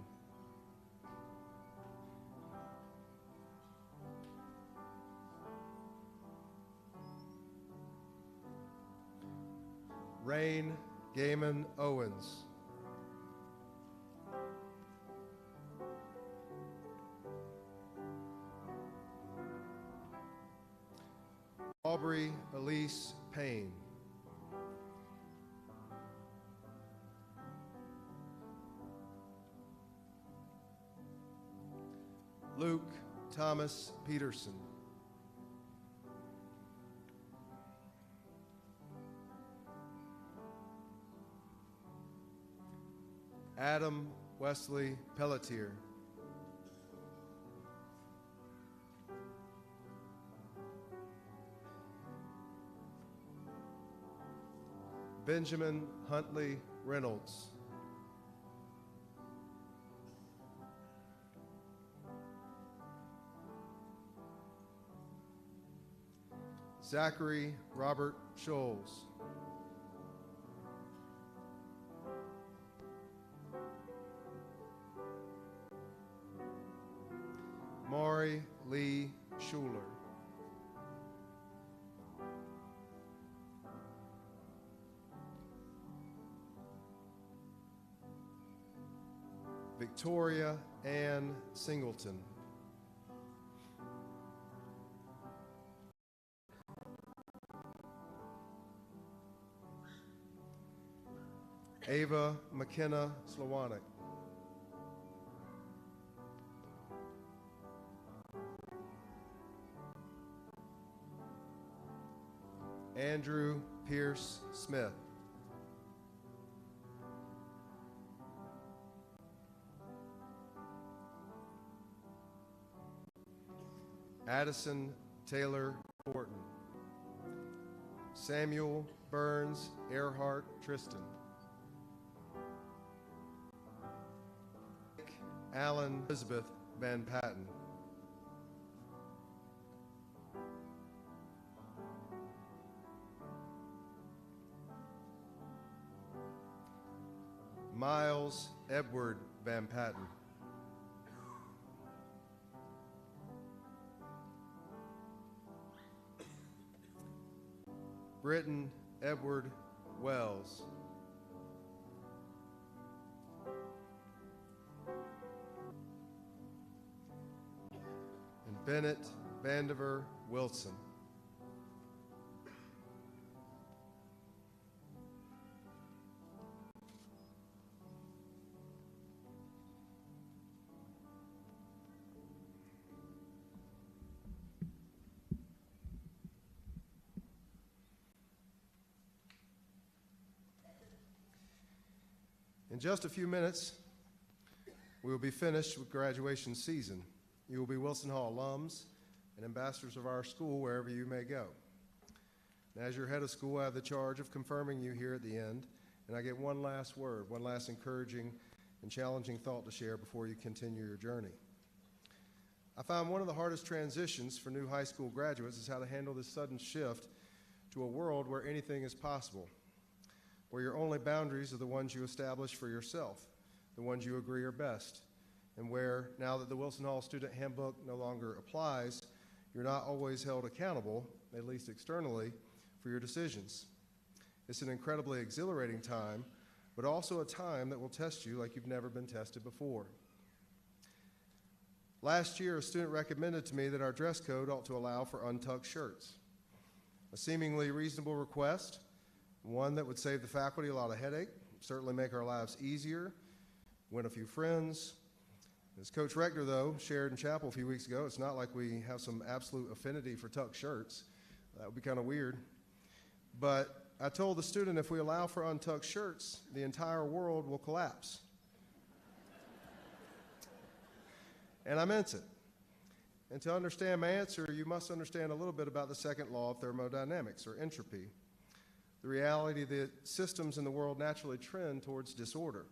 Rain Gaiman Owens. Aubrey Elise Payne. Luke Thomas Peterson. Adam Wesley Pelletier. Benjamin Huntley Reynolds. Zachary Robert Scholes. Maury Lee Schuler. Victoria Ann Singleton. Ava McKenna Slowanek. Andrew Pierce Smith. Addison Taylor Horton. Samuel Burns Earhart Tristan. Alan Elizabeth Van Patten. Miles Edward Van Patten. Britton Edward Wells. And Bennett Vandiver Wilson. In just a few minutes, we will be finished with graduation season. You will be Wilson Hall alums and ambassadors of our school wherever you may go. And as your head of school, I have the charge of confirming you here at the end, and I get one last word, one last encouraging and challenging thought to share before you continue your journey. I found one of the hardest transitions for new high school graduates is how to handle this sudden shift to a world where anything is possible, where your only boundaries are the ones you establish for yourself, the ones you agree are best, and where, now that the Wilson Hall Student Handbook no longer applies, you're not always held accountable, at least externally, for your decisions. It's an incredibly exhilarating time, but also a time that will test you like you've never been tested before. Last year, a student recommended to me that our dress code ought to allow for untucked shirts. A seemingly reasonable request, one that would save the faculty a lot of headache, certainly make our lives easier, win a few friends. As Coach Rector, though, shared in chapel a few weeks ago, it's not like we have some absolute affinity for tucked shirts. That would be kind of weird. But I told the student if we allow for untucked shirts, the entire world will collapse. And I meant it. And to understand my answer, you must understand a little bit about the second law of thermodynamics, or entropy. The reality that systems in the world naturally trend towards disorder.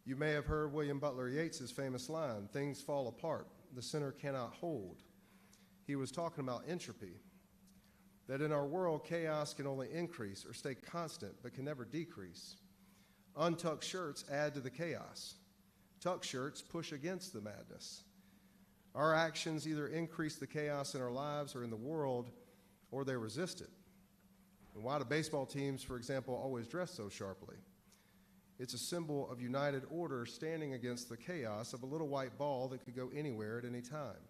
You may have heard William Butler Yeats's famous line, "Things fall apart, the center cannot hold." He was talking about entropy, that in our world, chaos can only increase or stay constant, but can never decrease. Untucked shirts add to the chaos. Tucked shirts push against the madness. Our actions either increase the chaos in our lives or in the world, or they resist it. And why do baseball teams, for example, always dress so sharply? It's a symbol of united order standing against the chaos of a little white ball that could go anywhere at any time.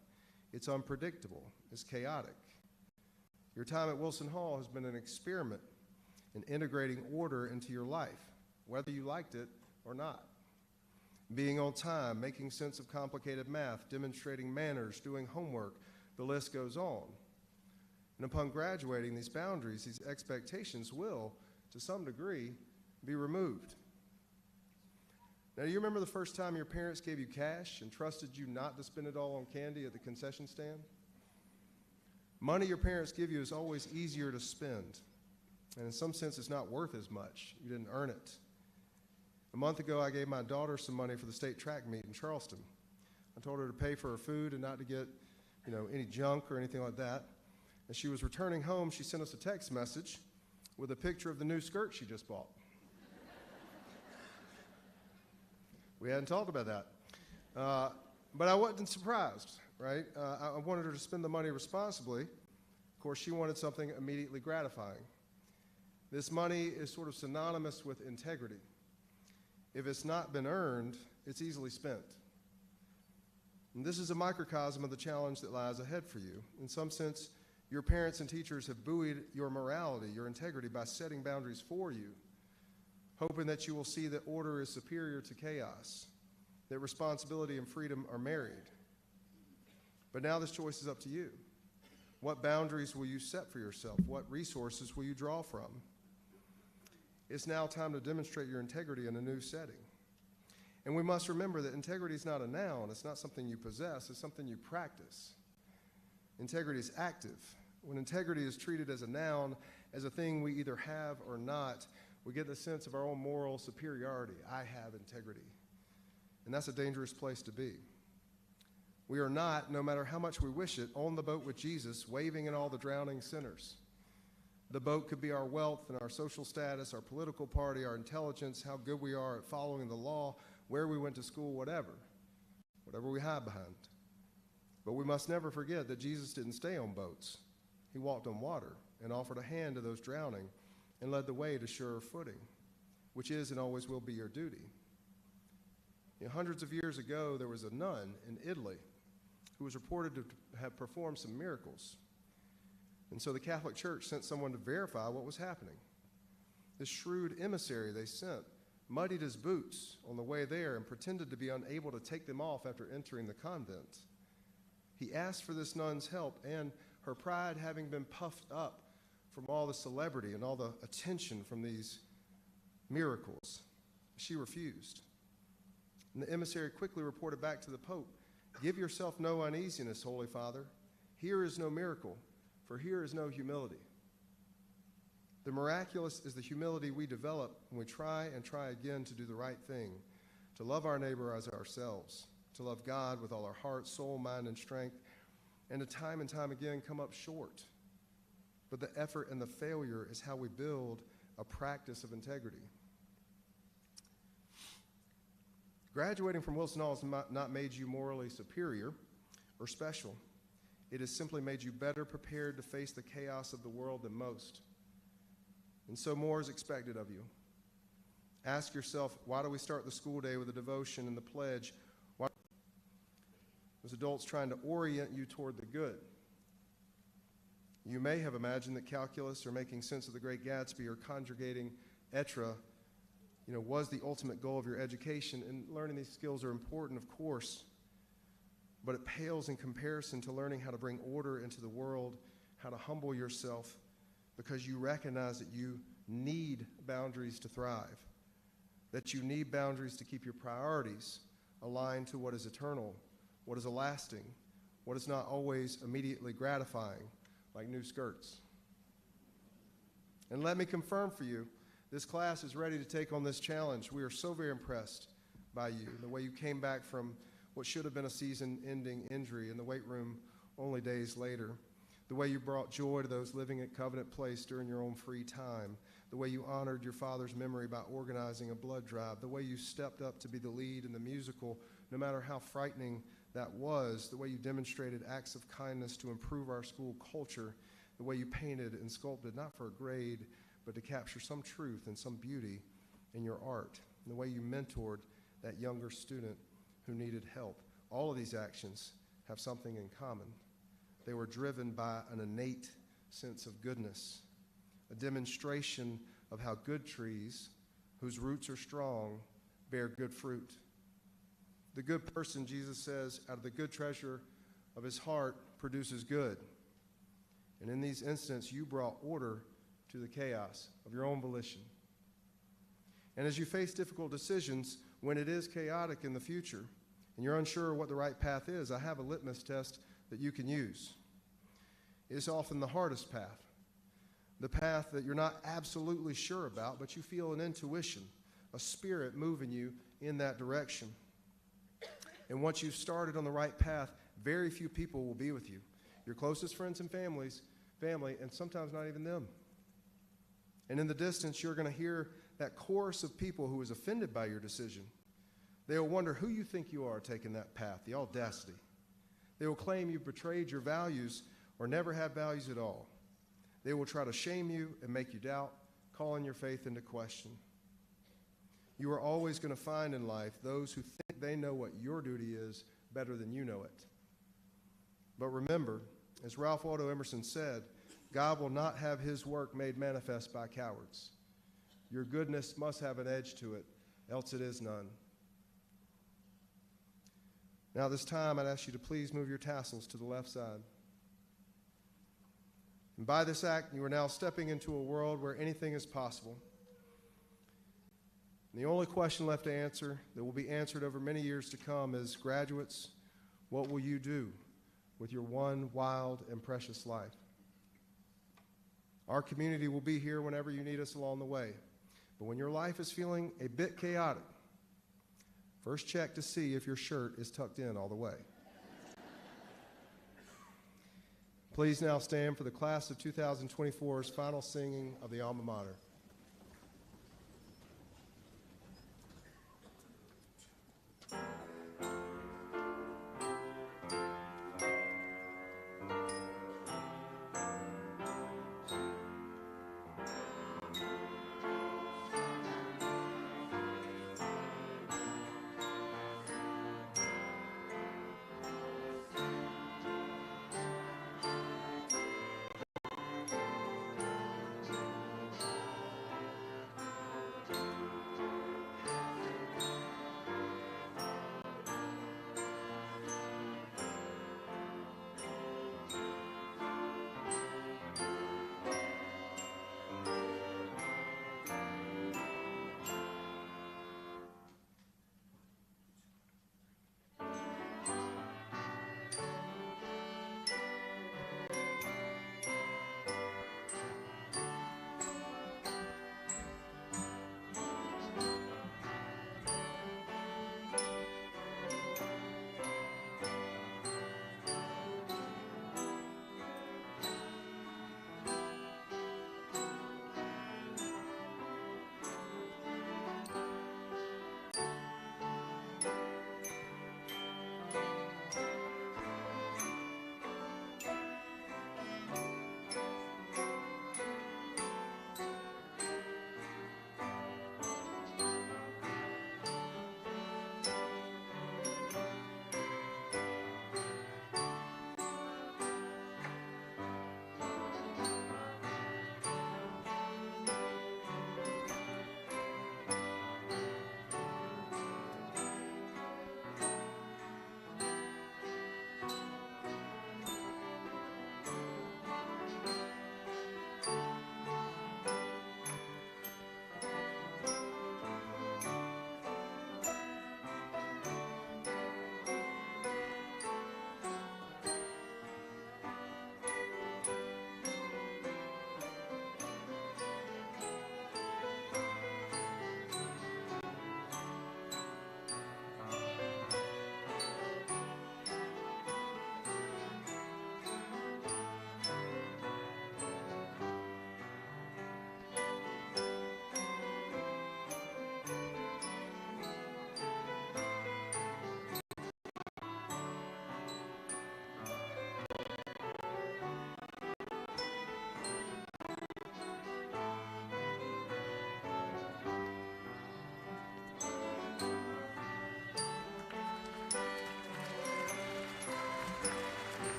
It's unpredictable. It's chaotic. Your time at Wilson Hall has been an experiment in integrating order into your life, whether you liked it or not. Being on time, making sense of complicated math, demonstrating manners, doing homework, the list goes on. And upon graduating, these boundaries, these expectations will, to some degree, be removed. Now, do you remember the first time your parents gave you cash and trusted you not to spend it all on candy at the concession stand? Money your parents give you is always easier to spend, and in some sense, it's not worth as much. You didn't earn it. A month ago, I gave my daughter some money for the state track meet in Charleston. I told her to pay for her food and not to get, any junk or anything like that. As she was returning home, she sent us a text message with a picture of the new skirt she just bought. We hadn't talked about that. But I wasn't surprised, right? I wanted her to spend the money responsibly. Of course, she wanted something immediately gratifying. This money is sort of synonymous with integrity. If it's not been earned, it's easily spent. And this is a microcosm of the challenge that lies ahead for you. In some sense, your parents and teachers have buoyed your morality, your integrity, by setting boundaries for you, hoping that you will see that order is superior to chaos, that responsibility and freedom are married. But now this choice is up to you. What boundaries will you set for yourself? What resources will you draw from? It's now time to demonstrate your integrity in a new setting. And we must remember that integrity is not a noun. It's not something you possess. It's something you practice. Integrity is active. When integrity is treated as a noun, as a thing we either have or not, we get the sense of our own moral superiority. I have integrity. And that's a dangerous place to be. We are not, no matter how much we wish it, on the boat with Jesus, waving at all the drowning sinners. The boat could be our wealth and our social status, our political party, our intelligence, how good we are at following the law, where we went to school, whatever we hide behind. But we must never forget that Jesus didn't stay on boats. He walked on water and offered a hand to those drowning and led the way to surer footing, which is and always will be your duty. Hundreds of years ago, there was a nun in Italy who was reported to have performed some miracles. And so the Catholic Church sent someone to verify what was happening. This shrewd emissary they sent muddied his boots on the way there and pretended to be unable to take them off after entering the convent. He asked for this nun's help, and her pride having been puffed up from all the celebrity and all the attention from these miracles, she refused. And the emissary quickly reported back to the Pope, "Give yourself no uneasiness, Holy Father. Here is no miracle, for here is no humility." The miraculous is the humility we develop when we try and try again to do the right thing, to love our neighbor as ourselves, to love God with all our heart, soul, mind, and strength, and to time and time again come up short. But the effort and the failure is how we build a practice of integrity. Graduating from Wilson Hall has not made you morally superior or special. It has simply made you better prepared to face the chaos of the world than most. And so more is expected of you. Ask yourself, why do we start the school day with a devotion and the pledge? Why as adults trying to orient you toward the good? You may have imagined that calculus or making sense of the Great Gatsby or conjugating etra was the ultimate goal of your education, and learning these skills are important, of course, but it pales in comparison to learning how to bring order into the world, how to humble yourself, because you recognize that you need boundaries to thrive, that you need boundaries to keep your priorities aligned to what is eternal, what is lasting, what is not always immediately gratifying, like new skirts. And let me confirm for you, this class is ready to take on this challenge. We are so very impressed by you, the way you came back from what should have been a season-ending injury in the weight room only days later, the way you brought joy to those living at Covenant Place during your own free time, the way you honored your father's memory by organizing a blood drive, the way you stepped up to be the lead in the musical, no matter how frightening that was, the way you demonstrated acts of kindness to improve our school culture, the way you painted and sculpted, not for a grade, but to capture some truth and some beauty in your art, and the way you mentored that younger student who needed help. All of these actions have something in common. They were driven by an innate sense of goodness, a demonstration of how good trees, whose roots are strong, bear good fruit. The good person, Jesus says, out of the good treasure of his heart produces good. And in these instances, you brought order to the chaos of your own volition. And as you face difficult decisions, when it is chaotic in the future, and you're unsure what the right path is, I have a litmus test that you can use. It's often the hardest path, the path that you're not absolutely sure about, but you feel an intuition, a spirit moving you in that direction. And once you've started on the right path, very few people will be with you. Your closest friends and family, and sometimes not even them. And in the distance, you're going to hear that chorus of people who is offended by your decision. They will wonder who you think you are taking that path, the audacity. They will claim you betrayed your values or never had values at all. They will try to shame you and make you doubt, calling your faith into question. You are always going to find in life those who think they know what your duty is better than you know it. But remember, as Ralph Waldo Emerson said, God will not have his work made manifest by cowards. Your goodness must have an edge to it, else it is none. Now, this time, I'd ask you to please move your tassels to the left side. And by this act, you are now stepping into a world where anything is possible. And the only question left to answer that will be answered over many years to come is, graduates, what will you do with your one wild and precious life? Our community will be here whenever you need us along the way. But when your life is feeling a bit chaotic, first check to see if your shirt is tucked in all the way. Please now stand for the class of 2024's final singing of the Alma Mater.